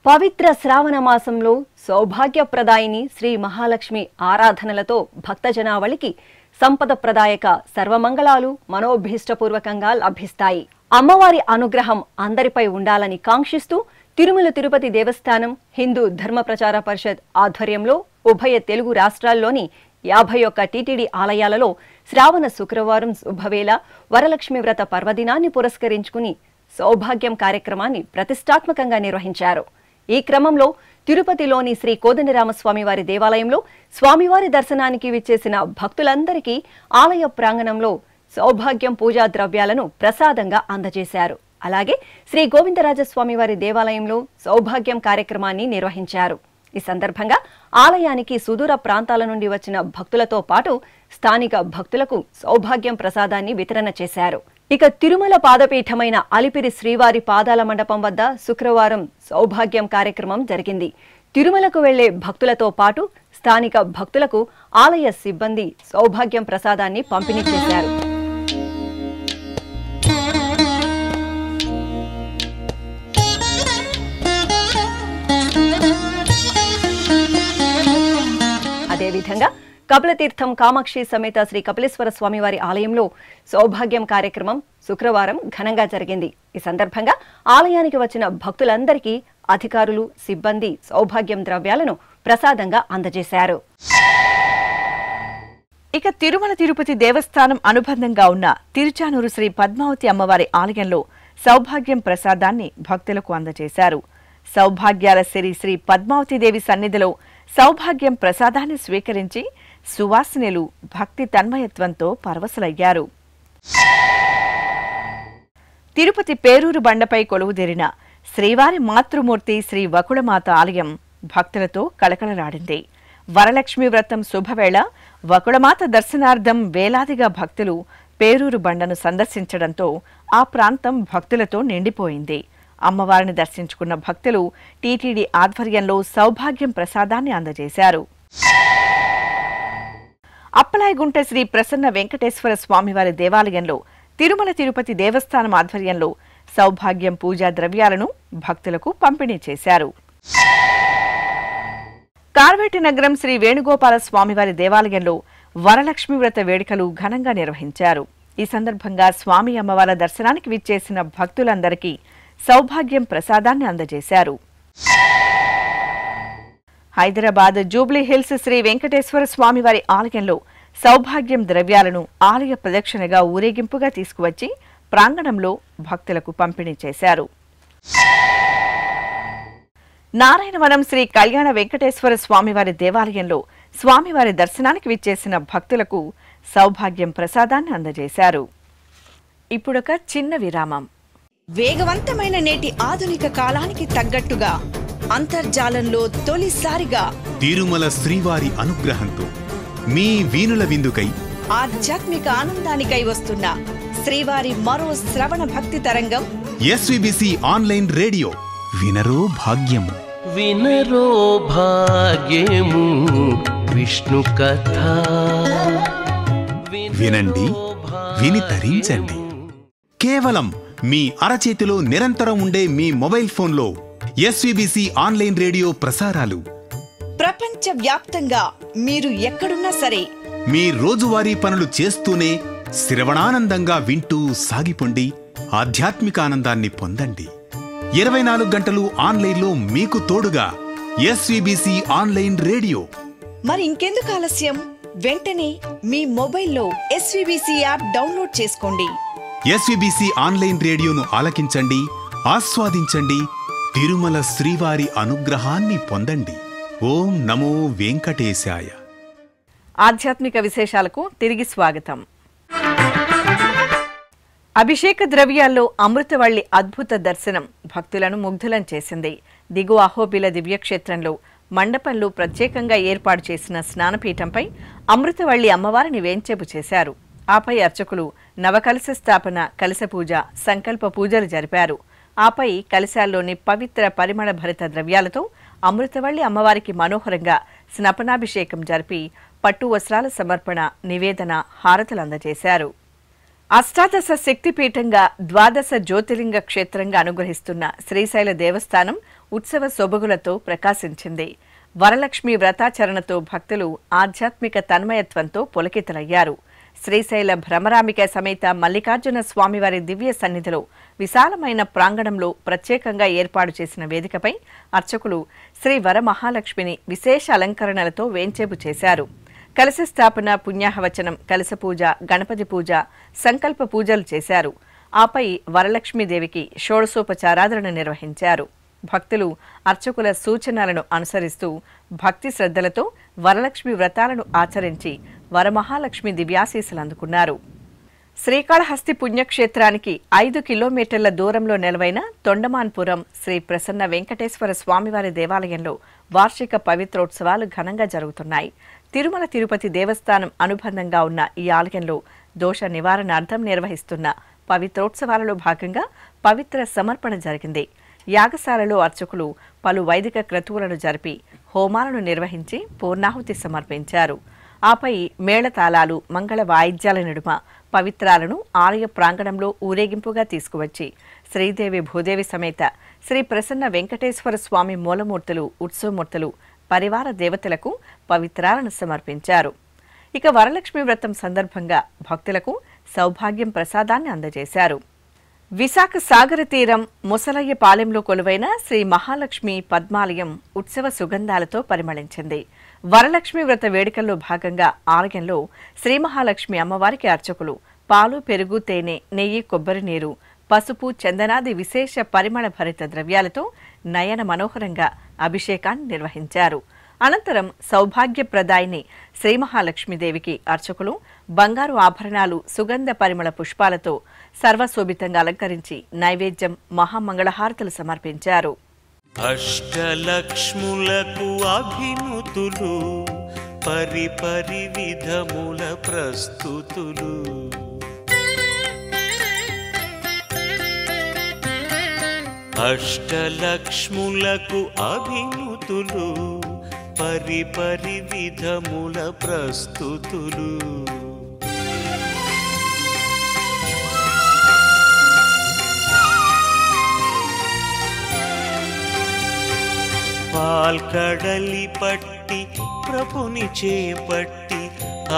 పవిత్ర శ్రావణ మాసంలో సౌభాగ్యప్రదాయిని శ్రీ మహాలక్ష్మి ఆరాధనలతో భక్తజనావళికి సంపదప్రదాయక సర్వమంగళాలు మనోభీష్టపూర్వకంగా లభిస్తాయి. అమ్మవారి అనుగ్రహం అందరిపై ఉండాలని కాంక్షిస్తూ తిరుమల తిరుపతి దేవస్థానం హిందూ ధర్మ ప్రచార పరిషత్ ఆధ్వర్యంలో ఉభయ తెలుగు రాష్ట్రాల్లోని 51 టీటీడీ ఆలయాలలో శ్రావణ శుక్రవారం శుభవేళ వరలక్ష్మి వ్రత పర్వదినాన్ని పురస్కరించుకుని సౌభాగ్యం కార్యక్రమాన్ని ప్రతిష్టాత్మకంగా నిర్వహించారు. ఈ క్రమంలో తిరుపతిలోని శ్రీ కోదండరామస్వామి వారి దేవాలయంలో స్వామివారి దర్శనానికి విచ్చేసిన భక్తులందరికీ ఆలయ ప్రాంగణంలో సౌభాగ్యం పూజా ద్రవ్యాలను ప్రసాదంగా అందజేశారు. అలాగే శ్రీ గోవిందరాజస్వామి వారి దేవాలయంలో సౌభాగ్యం కార్యక్రమాన్ని నిర్వహించారు. ఈ సందర్భంగా ఆలయానికి సుదూర ప్రాంతాల నుండి వచ్చిన భక్తులతో పాటు స్థానిక భక్తులకు సౌభాగ్యం ప్రసాదాన్ని వితరణ చేశారు. ఇక తిరుమల పాదపీఠమైన అలిపిరి శ్రీవారి పాదాల మండపం వద్ద శుక్రవారం సౌభాగ్యం కార్యక్రమం జరిగింది. తిరుమలకు వెళ్లే భక్తులతో పాటు స్థానిక భక్తులకు ఆలయ సిబ్బంది సౌభాగ్యం ప్రసాదాన్ని పంపిణీ చేశారు. అదేవిధంగా కపిలతీర్థం కామాక్షి సమేత శ్రీ కపిలేశ్వర స్వామివారి ఆలయంలో సౌభాగ్యం కార్యక్రమం శుక్రవారం ఘనంగా జరిగింది. ఈ సందర్భంగా ఆలయానికి వచ్చిన భక్తులందరికీ అధికారులు, సిబ్బంది సౌభాగ్యం ద్రవ్యాలను ప్రసాదంగా అందజేశారు. ఇక తిరుమల తిరుపతి దేవస్థానం అనుబంధంగా ఉన్న తిరుచానూరు శ్రీ పద్మావతి అమ్మవారి ఆలయంలో సౌభాగ్యం ప్రసాదాన్ని భక్తులకు అందజేశారు. సౌభాగ్యాల సిరి శ్రీ పద్మావతీదేవి సన్నిధిలో సౌభాగ్యం ప్రసాదాన్ని స్వీకరించి సువాసినులు భక్తి తన్మయత్వంతో పరవశులయ్యారు. తిరుపతి పేరూరు బండపై కొలువుదీరిన శ్రీవారి మాతృమూర్తి శ్రీ వకుళమాత ఆలయం భక్తులతో కళకళలాడింది. వరలక్ష్మి వ్రతం శుభవేళ వకుళమాత దర్శనార్థం వేలాదిగా భక్తులు పేరూరు బండను సందర్శించడంతో ఆ ప్రాంతం భక్తులతో నిండిపోయింది. అమ్మవారిని దర్శించుకున్న భక్తులు టీటీడీ ఆధ్వర్యంలో సౌభాగ్యం ప్రసాదాన్ని అందజేశారు. అప్పలాయగుంట శ్రీ ప్రసన్న వెంకటేశ్వర స్వామివారి దేవాలయంలో తిరుమల తిరుపతి దేవస్థానం ఆధ్వర్యంలో సౌభాగ్యం పూజా ద్రవ్యాలను భక్తులకు పంపిణీ చేశారు. కార్వేటి నగరం శ్రీ వేణుగోపాల స్వామివారి దేవాలయంలో వరలక్ష్మి వ్రత వేడుకలు ఘనంగా నిర్వహించారు. ఈ సందర్భంగా స్వామి అమ్మవారి దర్శనానికి విచ్చేసిన భక్తులందరికీ సౌభాగ్యం ప్రసాదాన్ని అందజేశారు. హైదరాబాద్ జూబ్లీ హిల్స్ శ్రీ వెంకటేశ్వర స్వామివారి ఆలయంలో సౌభాగ్యం ద్రవ్యాలను ఆలయ ప్రదక్షిణగా ఊరేగింపుగా తీసుకువచ్చి ప్రాంగణంలో భక్తులకు పంపిణీ చేశారు. నారాయణవనం శ్రీ కళ్యాణ వెంకటేశ్వర స్వామివారి దేవాలయంలో స్వామివారి దర్శనానికి విచ్చేసిన భక్తులకు సౌభాగ్యం ప్రసాదాన్ని అందజేశారు. ఇప్పుడొక చిన్న విరామం. వేగవంతమైన నేటి ఆధునిక కాలానికి తగ్గట్టుగా అంతర్జాలంలో తొలిసారిగా తిరుమల శ్రీవారి అనుగ్రహంతో మీ వీనుల విందుకై ఆధ్యాత్మిక ఆనందానికై వస్తున్న శ్రీవారి మరో శ్రవణ భక్తి తరంగం ఎస్వీబీసీ ఆన్లైన్ రేడియో వినరో భాగ్యము. వినరో భాగ్యము విష్ణు కథ వినండి, విని తరించండి. కేవలం మీ అరచేతిలో నిరంతరం ఉండే మీ మొబైల్ ఫోన్లో ఎస్వీబీసీ ఆన్లైన్ రేడియో ప్రసారాలు ప్రపంచ వ్యాప్తంగా మీరు ఎక్కడున్నా సరే మీ రోజువారీ పనులు చేస్తూనే శ్రవణానందంగా వింటూ సాగిపోండి, ఆధ్యాత్మిక ఆనందాన్ని పొందండి. 24 గంటలు ఆన్లైన్లో మీకు తోడుగా ఎస్వీబీసీ ఆన్లైన్ రేడియో. మరి ఇంకెందుకు ఆలస్యం? వెంటనే మీ మొబైల్లో ఎస్వీబీసీ యాప్ డౌన్లోడ్ చేసుకోండి. ఎస్వీబీసీ ఆన్లైన్ రేడియోను ఆలకించండి, ఆస్వాదించండి, తిరుమల శ్రీవారి అనుగ్రహాన్ని పొందండి. ఓం నమో వెంకటేశాయ. ఆధ్యాత్మిక విశేషాలకు తిరిగి స్వాగతం. అభిషేక ద్రవ్యాల్లో అమృతవల్లి అద్భుత దర్శనం భక్తులను ముగ్ధులం చేసింది. దిగువ అహోబిల దివ్యక్షేత్రంలో మండపంలో ప్రత్యేకంగా ఏర్పాటు చేసిన స్నానపీఠంపై అమృతవల్లి అమ్మవారిని వేంచేపు చేశారు. ఆపై అర్చకులు నవకలశ స్థాపన, కలశ పూజ, సంకల్ప పూజలు జరిపారు. ఆపై కలశాల్లోని పవిత్ర పరిమళ భరిత ద్రవ్యాలతో అమృతవల్లి అమ్మవారికి మనోహరంగా స్నపనాభిషేకం జరిపి పట్టు వస్త్రాల సమర్పణ, నివేదన, హారతులు అందజేశారు. అష్టాదశ శక్తిపీఠంగా, ద్వాదశ జ్యోతిర్లింగ క్షేత్రంగా అనుగ్రహిస్తున్న శ్రీశైల దేవస్థానం ఉత్సవ సొబగులతో ప్రకాశించింది. వరలక్ష్మి వ్రతాచరణతో భక్తులు ఆధ్యాత్మిక తన్మయత్వంతో పులకితలయ్యారు. శ్రీశైల భ్రమరాంబిక సమేత మల్లికార్జున స్వామివారి దివ్య సన్నిధిలో విశాలమైన ప్రాంగణంలో ప్రత్యేకంగా ఏర్పాటు చేసిన వేదికపై అర్చకులు శ్రీ వరమహాలక్ష్మిని విశేష అలంకరణలతో వేంచేపు చేశారు. కలశ స్థాపన, పుణ్యాహవచనం, కలశ పూజ, గణపతి పూజ, సంకల్ప పూజలు చేశారు. ఆపై వరలక్ష్మీదేవికి షోడశోపచారాధన నిర్వహించారు. భక్తులు అర్చకుల సూచనలను అనుసరిస్తూ భక్తి శ్రద్ధలతో వరలక్ష్మి వ్రతాలను ఆచరించి వరమహాలక్ష్మి దివ్యాశీస్సులు అందుకున్నారు. శ్రీకాళహస్తి పుణ్యక్షేత్రానికి 5 కిలోమీటర్ల దూరంలో నెలవైన తొండమాన్పురం శ్రీ ప్రసన్న వెంకటేశ్వర స్వామివారి దేవాలయంలో వార్షిక పవిత్రోత్సవాలు ఘనంగా జరుగుతున్నాయి. తిరుమల తిరుపతి దేవస్థానం అనుబంధంగా ఉన్న ఈ ఆలయంలో దోష నివారణార్థం నిర్వహిస్తున్న పవిత్రోత్సవాలలో భాగంగా పవిత్ర సమర్పణ జరిగింది. యాగశాలలో అర్చకులు పలు వైదిక క్రతువులను జరిపి హోమాలను నిర్వహించి పూర్ణాహుతి సమర్పించారు. ఆపై మేళతాళాలు, మంగళ వాయిద్యాల నడుమ పవిత్రాలను ఆలయ ప్రాంగణంలో ఊరేగింపుగా తీసుకువచ్చి శ్రీదేవి భూదేవి సమేత శ్రీ ప్రసన్న వెంకటేశ్వర స్వామి మూలమూర్తులు, ఉత్సవమూర్తులు, పరివార దేవతలకు పవిత్రాలను సమర్పించారు. ఇక వరలక్ష్మి వ్రతం సందర్భంగా భక్తులకు సౌభాగ్యం ప్రసాదాన్ని అందజేశారు. విశాఖ సాగర తీరం ముసలయ్యపాలెంలో కొలువైన శ్రీ మహాలక్ష్మి పద్మాలయం ఉత్సవ సుగంధాలతో పరిమళించింది. వరలక్ష్మి వ్రత వేడుకల్లో భాగంగా ఆలయంలో శ్రీ మహాలక్ష్మి అమ్మవారికి అర్చకులు పాలు, పెరుగు, తేనె, నెయ్యి, కొబ్బరి నీరు, పసుపు, చందనాది విశేష పరిమళ భరిత ద్రవ్యాలతో నయన మనోహరంగా అభిషేకాన్ని నిర్వహించారు. అనంతరం సౌభాగ్యప్రదాయిని శ్రీ మహాలక్ష్మీదేవికి అర్చకులు బంగారు ఆభరణాలు, సుగంధ పరిమళ పుష్పాలతో సర్వశోభితంగా అలంకరించి నైవేద్యం, మహామంగళహారతులు సమర్పించారు. అష్టలక్ష్ములకు అభినుతులు, పరిపరి విధముల ప్రస్తుతులు. అష్టలక్ష్ములకు అభినుతులు, పరిపరి విధముల ప్రస్తుతులు. పాల్కడలి పట్టి ప్రభుని చేపట్టి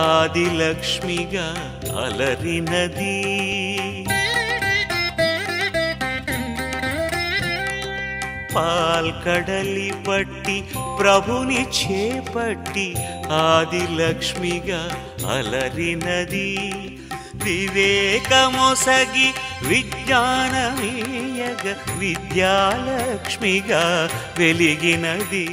ఆదిలక్ష్మిగా అలరినది. పాల్కడలి పట్టి ప్రభుని చేపట్టి ఆదిలక్ష్మిగా అలరినది. వివేకమొసగి విజ్ఞానమీయగ విద్యాలక్ష్మిగా వెలిగినది.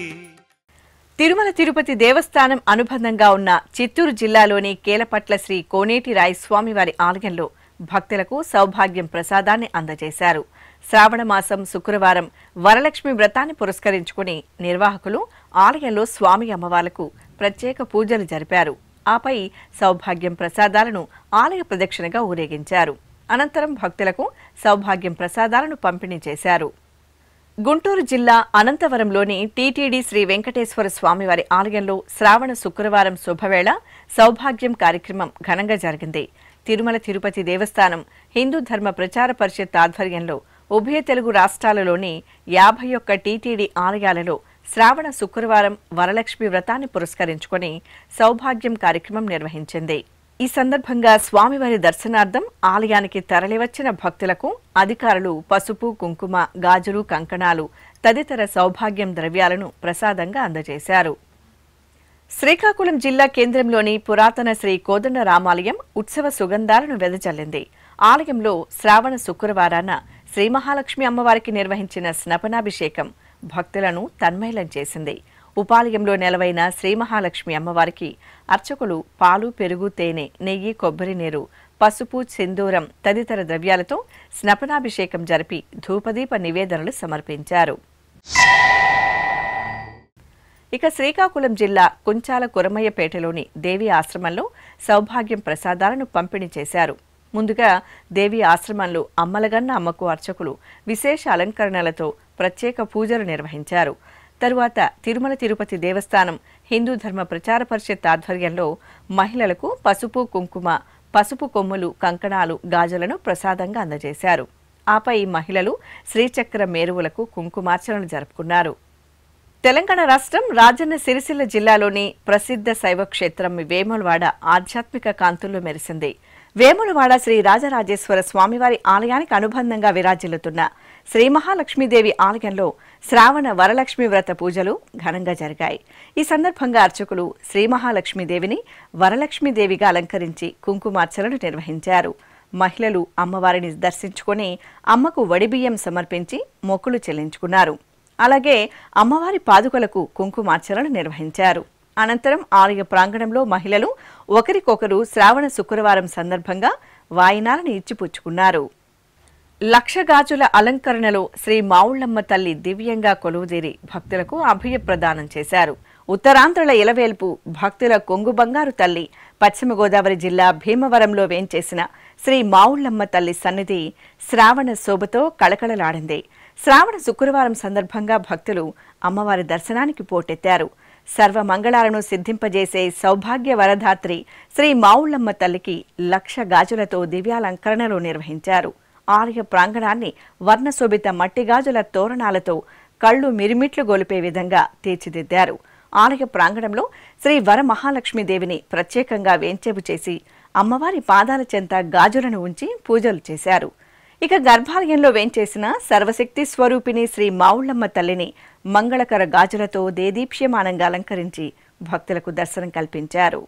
తిరుమల తిరుపతి దేవస్థానం అనుబంధంగా ఉన్న చిత్తూరు జిల్లాలోని కేలపట్ల శ్రీ కోనేటి రాయ స్వామివారి ఆలయంలో భక్తులకు సౌభాగ్యం ప్రసాదాన్ని అందజేశారు. శ్రావణ మాసం శుక్రవారం వరలక్ష్మి వ్రతాన్ని పురస్కరించుకుని నిర్వాహకులు ఆలయంలో స్వామి అమ్మవార్లకు ప్రత్యేక పూజలు జరిపారు. ఆపై సౌభాగ్యం ప్రసాదాలను ఆలయ ప్రదక్షిణగా ఊరేగించారు. అనంతరం భక్తులకు సౌభాగ్యం ప్రసాదాలను పంపిణీ చేశారు. గుంటూరు జిల్లా అనంతవరంలోని టీటీడీ శ్రీ వెంకటేశ్వర స్వామివారి ఆలయంలో శ్రావణ శుక్రవారం శుభవేళ సౌభాగ్యం కార్యక్రమం ఘనంగా జరిగింది. తిరుమల తిరుపతి దేవస్థానం హిందూ ధర్మ ప్రచార పరిషత్ ఆధ్వర్యంలో ఉభయ తెలుగు రాష్ట్రాలలోని 51 టీటీడీ ఆలయాలలో శ్రావణ శుక్రవారం వరలక్ష్మి వ్రతాన్ని పురస్కరించుకుని సౌభాగ్యం కార్యక్రమం నిర్వహించింది. ఈ సందర్భంగా స్వామివారి దర్శనార్థం ఆలయానికి తరలివచ్చిన భక్తులకు అధికారులు పసుపు, కుంకుమ, గాజులు, కంకణాలు తదితర సౌభాగ్యం ద్రవ్యాలను ప్రసాదంగా అందజేశారు. శ్రీకాకుళం జిల్లా కేంద్రంలోని పురాతన శ్రీ కోదండ రామాలయం ఉత్సవ సుగంధాలను వెదజల్లింది. ఆలయంలో శ్రావణ శుక్రవారాన శ్రీ మహాలక్ష్మి అమ్మవారికి నిర్వహించిన స్నపనాభిషేకం భక్తులను తన్మయలం చేసింది. ఉపాలయంలో నెలవైన శ్రీ మహాలక్ష్మి అమ్మవారికి అర్చకులు పాలు, పెరుగు, తేనె, నెయ్యి, కొబ్బరి నీరు, పసుపు, సింధూరం తదితర ద్రవ్యాలతో స్నపనాభిషేకం జరిపి ధూపదీప నివేదనలు సమర్పించారు. ఇక శ్రీకాకుళం జిల్లా కుంచాల కురమయ్యపేటలోని దేవి ఆశ్రమంలో సౌభాగ్యం ప్రసాదాలను పంపిణీ చేశారు. ముందుగా దేవి ఆశ్రమంలో అమ్మలగన్న అమ్మకు అర్చకులు విశేష అలంకరణలతో ప్రత్యేక పూజలు నిర్వహించారు. తరువాత తిరుమల తిరుపతి దేవస్థానం హిందూ ధర్మ ప్రచార పరిషత్ ఆధ్వర్యంలో మహిళలకు పసుపు కుంకుమ, పసుపు కొమ్ములు, కంకణాలు, గాజులను ప్రసాదంగా అందజేశారు. ఆపై మహిళలు శ్రీచక్ర మేరువులకు కుంకుమార్చనలు జరుపుకున్నారు. తెలంగాణ రాష్ట్రం రాజన్న సిరిసిల్ల జిల్లాలోని ప్రసిద్ధ శైవ క్షేత్రం వేములవాడ ఆధ్యాత్మిక కాంతుల్లో మెరిసింది. వేములవాడ శ్రీ రాజరాజేశ్వర స్వామివారి ఆలయానికి అనుబంధంగా విరాజిల్లుతున్న శ్రీ మహాలక్ష్మీదేవి ఆలయంలో శ్రావణ వరలక్ష్మి వ్రత పూజలు ఘనంగా జరిగాయి. ఈ సందర్భంగా అర్చకులు శ్రీ మహాలక్ష్మీదేవిని వరలక్ష్మీదేవిగా అలంకరించి కుంకుమార్చనలు నిర్వహించారు. మహిళలు అమ్మవారిని దర్శించుకుని అమ్మకు వడిబియ్యం సమర్పించి మొక్కులు చెల్లించుకున్నారు. అలాగే అమ్మవారి పాదుకలకు కుంకుమార్చనలు నిర్వహించారు. అనంతరం ఆలయ ప్రాంగణంలో మహిళలు ఒకరికొకరు శ్రావణ శుక్రవారం సందర్భంగా వాయినాలను ఇచ్చిపుచ్చుకున్నారు. లక్ష గాజుల అలంకరణలో శ్రీ మావుళ్లమ్మ తల్లి దివ్యంగా కొలువుదీరి భక్తులకు అభయ ప్రదానం చేశారు. ఉత్తరాంధ్రుల ఇలవేల్పు భక్తుల కొంగు బంగారు తల్లి పశ్చిమ గోదావరి జిల్లా భీమవరంలో వేంచేసిన శ్రీ మావుళ్లమ్మ తల్లి సన్నిధి శ్రావణ శోభతో కళకళలాడింది. శ్రావణ శుక్రవారం సందర్భంగా భక్తులు అమ్మవారి దర్శనానికి పోటెత్తారు. సర్వమంగళాలను సిద్ధింపజేసే సౌభాగ్య వరధాత్రి శ్రీ మావుళ్లమ్మ తల్లికి లక్ష గాజులతో దివ్యాలంకరణలు నిర్వహించారు. ఆలయ ప్రాంగణాన్ని వర్ణశోభిత మట్టి గాజుల తోరణాలతో కళ్ళు మిరిమిట్లు గొలిపే విధంగా తీర్చిదిద్దారు. ఆలయ ప్రాంగణంలో శ్రీ వరమహాలక్ష్మీదేవిని ప్రత్యేకంగా వేంచేపు చేసి అమ్మవారి పాదాల చెంత గాజులను ఉంచి పూజలు చేశారు. ఇక గర్భాలయంలో వేంచేసిన సర్వశక్తి స్వరూపిణి శ్రీ మావుళ్లమ్మ తల్లిని మంగళకర గాజులతో దేదీప్యమానంగా అలంకరించి భక్తులకు దర్శనం కల్పించారు.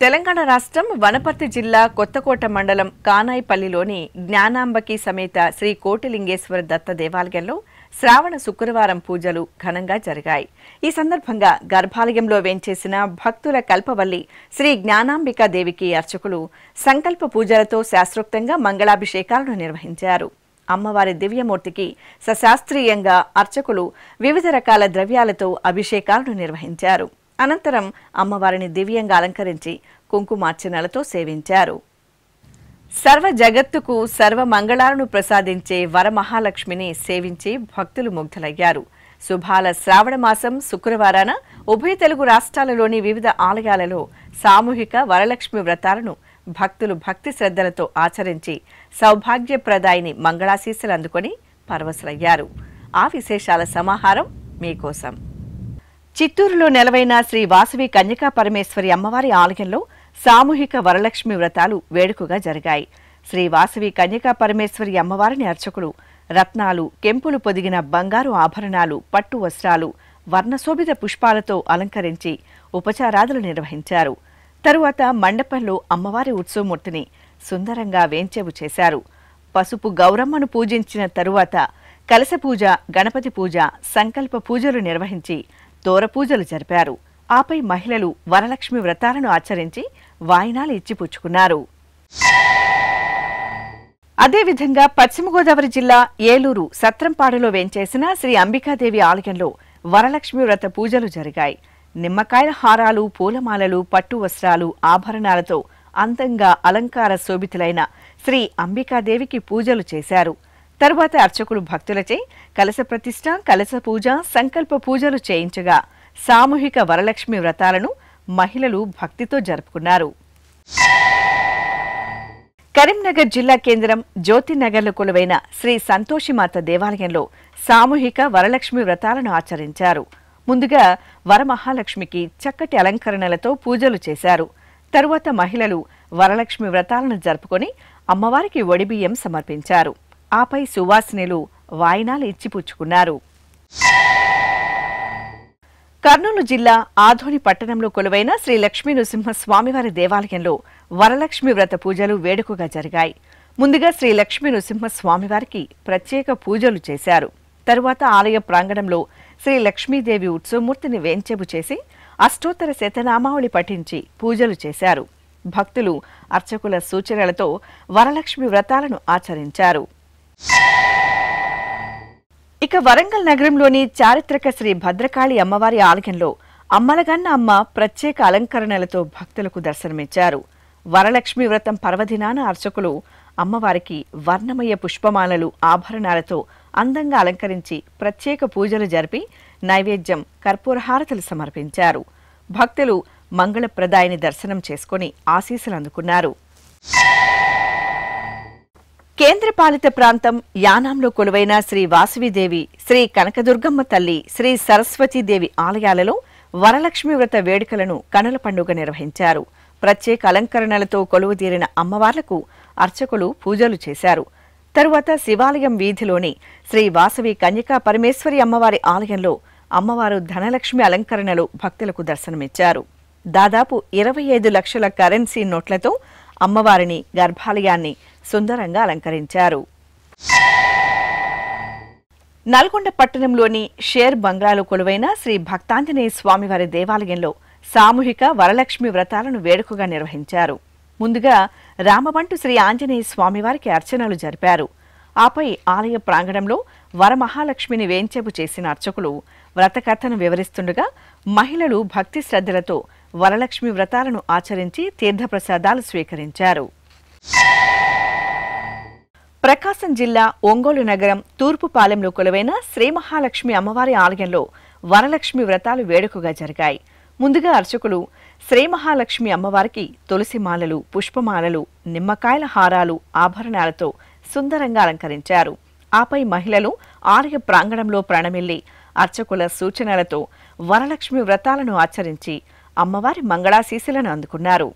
తెలంగాణ రాష్ట్రం వనపర్తి జిల్లా కొత్తకోట మండలం కానాయిపల్లిలోని జ్ఞానాంబకి సమేత శ్రీ కోటిలింగేశ్వర దత్త దేవాలయంలో శ్రావణ శుక్రవారం పూజలు ఘనంగా జరిగాయి. ఈ సందర్భంగా గర్భాలయంలో వేంచేసిన భక్తుల కల్పవల్లి శ్రీ జ్ఞానాంబికా దేవికి అర్చకులు సంకల్ప పూజలతో శాస్త్రోక్తంగా మంగళాభిషేకాలను నిర్వహించారు. అమ్మవారి దివ్యమూర్తికి సశాస్త్రీయంగా అర్చకులు వివిధ రకాల ద్రవ్యాలతో అభిషేకాలను నిర్వహించారు. అనంతరం అమ్మవారిని దివ్యంగా అలంకరించి కుంకుమార్చనలతో సేవించారు. సర్వ జగత్తుకు సర్వ మంగళాలను ప్రసాదించే వరమహాలక్ష్మిని సేవించి భక్తులు ముగ్ధులయ్యారు. శుభాల శ్రావణ మాసం శుక్రవారాన ఉభయ తెలుగు రాష్ట్రాలలోని వివిధ ఆలయాలలో సామూహిక వరలక్ష్మి వ్రతాలను భక్తులు భక్తి శ్రద్ధలతో ఆచరించి సౌభాగ్యప్రదాయిని మంగళాశీస్సులు అందుకొని పరవశులయ్యారు. ఆ విశేషాల సమాహారం మీకోసం. చిత్తూరులో నెలవైన శ్రీ వాసవి కన్యకా పరమేశ్వరి అమ్మవారి ఆలయంలో సామూహిక వరలక్ష్మి వ్రతాలు వేడుకగా జరిగాయి. శ్రీ వాసవి కన్యకా పరమేశ్వరి అమ్మవారిని అర్చకులు రత్నాలు, కెంపులు పొదిగిన బంగారు ఆభరణాలు, పట్టు వస్త్రాలు, వర్ణశోభిత పుష్పాలతో అలంకరించి ఉపచారాదులు నిర్వహించారు. తరువాత మండపంలో అమ్మవారి ఉత్సవమూర్తిని సుందరంగా వేంచేవు చేశారు. పసుపు గౌరమ్మను పూజించిన తరువాత కలశ పూజ, గణపతి పూజ, సంకల్ప పూజలు నిర్వహించి తోరపూజలు జరిపారు. ఆపై మహిళలు వరలక్ష్మి వ్రతాలను ఆచరించి వాయినాలు ఇచ్చిపుచ్చుకున్నారు. అదేవిధంగా పశ్చిమ గోదావరి జిల్లా ఏలూరు సత్రంపాడులో వేంచేసిన శ్రీ అంబికాదేవి ఆలయంలో వరలక్ష్మి వ్రత పూజలు జరిగాయి. నిమ్మకాయల హారాలు, పూలమాలలు, పట్టు వస్త్రాలు, ఆభరణాలతో అందంగా అలంకార శోభితులైన శ్రీ అంబికాదేవికి పూజలు చేశారు. తరువాత అర్చకులు భక్తులచే కలశ ప్రతిష్ఠ, కలశ పూజ, సంకల్ప పూజలు చేయించగా సామూహిక వరలక్ష్మి వ్రతాలను మహిళలు భక్తితో జరుపుకున్నారు. కరీంనగర్ జిల్లా కేంద్రం జ్యోతినగర్లో కొలువైన శ్రీ సంతోషిమాత దేవాలయంలో సామూహిక వరలక్ష్మి వ్రతాలను ఆచరించారు. ముందుగా వరమహాలక్ష్మికి చక్కటి అలంకరణలతో పూజలు చేశారు. తరువాత మహిళలు వరలక్ష్మి వ్రతాలను జరుపుకొని అమ్మవారికి ఒడిబియ్యం సమర్పించారు. ఆపై సువాసినులు వాయినాలు ఇచ్చిపుచ్చుకున్నారు. కర్నూలు జిల్లా ఆధోని పట్టణంలో కొలువైన శ్రీ లక్ష్మీ నృసింహ స్వామివారి దేవాలయంలో వరలక్ష్మి వ్రత పూజలు వేడుకగా జరిగాయి. ముందుగా శ్రీ లక్ష్మీ నృసింహ స్వామివారికి ప్రత్యేక పూజలు చేశారు. తరువాత ఆలయ ప్రాంగణంలో శ్రీ లక్ష్మీదేవి ఉత్సవమూర్తిని వేంచెబు చేసి అష్టోత్తర శతనామావళి పఠించి పూజలు చేశారు. భక్తులు అర్చకుల సూచనలతో వరలక్ష్మి వ్రతాలను ఆచరించారు. ఇక వరంగల్ నగరంలోని చారిత్రక శ్రీ భద్రకాళి అమ్మవారి ఆలయంలో అమ్మలగన్న అమ్మ ప్రత్యేక అలంకరణలతో భక్తులకు దర్శనమిచ్చారు. వరలక్ష్మి వ్రతం పర్వదినాన అర్చకులు అమ్మవారికి వర్ణమయ పుష్పమాలలు, ఆభరణాలతో అందంగా అలంకరించి ప్రత్యేక పూజలు జరిపి నైవేద్యం, కర్పూరహారతులు సమర్పించారు. భక్తులు మంగళప్రదాయిని దర్శనం చేసుకుని ఆశీస్సులు అందుకున్నారు. కేంద్రపాలిత ప్రాంతం యానాంలో కొలువైన శ్రీ వాసవిదేవి, శ్రీ కనకదుర్గమ్మ తల్లి, శ్రీ సరస్వతీదేవి ఆలయాలలో వరలక్ష్మి వ్రత వేడుకలను కనుల పండుగ నిర్వహించారు. ప్రత్యేక అలంకరణలతో కొలువుదీరిన అమ్మవార్లకు అర్చకులు పూజలు చేశారు. తరువాత శివాలయం వీధిలోని శ్రీ వాసవి కన్యకా పరమేశ్వరి అమ్మవారి ఆలయంలో అమ్మవారు ధనలక్ష్మి అలంకరణలు భక్తులకు దర్శనమిచ్చారు. దాదాపు 25 లక్షల కరెన్సీ నోట్లతో అమ్మవారిని, గర్భాలయాన్ని సుందరంగా అలంకరించారు. నల్గొండ పట్టణంలోని షేర్ బంగ్లాలో కొలువైన శ్రీ భక్తాంజనేయ స్వామివారి దేవాలయంలో సామూహిక వరలక్ష్మి వ్రతాలను వేడుకగా నిర్వహించారు. ముందుగా రామబంటు శ్రీ ఆంజనేయ స్వామివారికి అర్చనలు జరిపారు. ఆపై ఆలయ ప్రాంగణంలో వరమహాలక్ష్మిని వేంచేపు చేసిన అర్చకులు వ్రతకథను వివరిస్తుండగా మహిళలు భక్తి శ్రద్ధలతో వరలక్ష్మి వ్రతాలను ఆచరించి తీర్థప్రసాదాలు స్వీకరించారు. ప్రకాశం జిల్లా ఒంగోలు నగరం తూర్పుపాలెంలో కొలువైన శ్రీ మహాలక్ష్మి అమ్మవారి ఆలయంలో వరలక్ష్మి వ్రతాలు వేడుకగా జరిగాయి. ముందుగా అర్చకులు శ్రీ మహాలక్ష్మి అమ్మవారికి తులసి మాలలు, పుష్పమాలలు, నిమ్మకాయల హారాలు, ఆభరణాలతో సుందరంగా అలంకరించారు. ఆపై మహిళలు ఆలయ ప్రాంగణంలో ప్రణమిల్లి అర్చకుల సూచనలతో వరలక్ష్మి వ్రతాలను ఆచరించి అమ్మవారి మంగళాశీస్సులను అందుకున్నారు.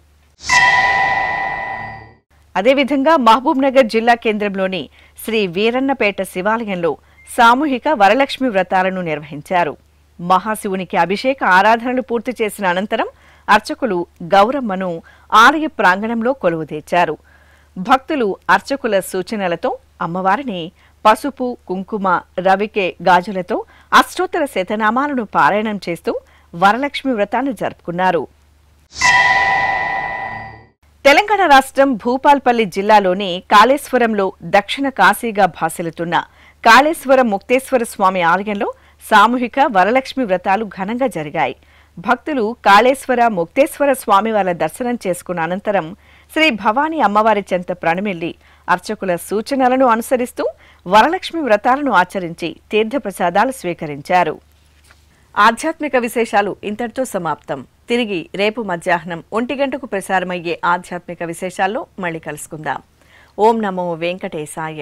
అదేవిధంగా మహబూబ్ నగర్ జిల్లా కేంద్రంలోని శ్రీ వీరన్నపేట శివాలయంలో సామూహిక వరలక్ష్మి వ్రతాలను నిర్వహించారు. మహాశివునికి అభిషేక ఆరాధనలు పూర్తి చేసిన అనంతరం అర్చకులు గౌరమ్మను ఆలయ ప్రాంగణంలో కొలువుదీర్చారు. భక్తులు అర్చకుల సూచనలతో అమ్మవారిని పసుపు, కుంకుమ, రవికే గాజులతో అష్టోత్తర శతనామాలను పారాయణం చేస్తూ వరలక్ష్మి వ్రతాన్ని జరుపుకున్నారు. తెలంగాణ రాష్ట్రం భూపాల్పల్లి జిల్లాలోని కాళేశ్వరంలో దక్షిణ కాశీగా భాసిల్లుతున్న కాళేశ్వరం ముక్తేశ్వర స్వామి ఆలయంలో సామూహిక వరలక్ష్మి వ్రతాలు ఘనంగా జరిగాయి. భక్తులు కాళేశ్వర, ముక్తేశ్వర స్వామివార్ల దర్శనం చేసుకున్న అనంతరం శ్రీ భవానీ అమ్మవారి చెంత ప్రణమిల్లి అర్చకుల సూచనలను అనుసరిస్తూ వరలక్ష్మి వ్రతాలను ఆచరించి తీర్థప్రసాదాలు స్వీకరించారు. ఆధ్యాత్మిక విశేషాలు ఇంతటితో సమాప్తం. తిరిగి రేపు మధ్యాహ్నం 1 గంటకు ప్రసారమయ్యే ఆధ్యాత్మిక విశేషాల్లో మళ్ళీ కలుసుకుందాం. ఓం నమో వెంకటేశాయ.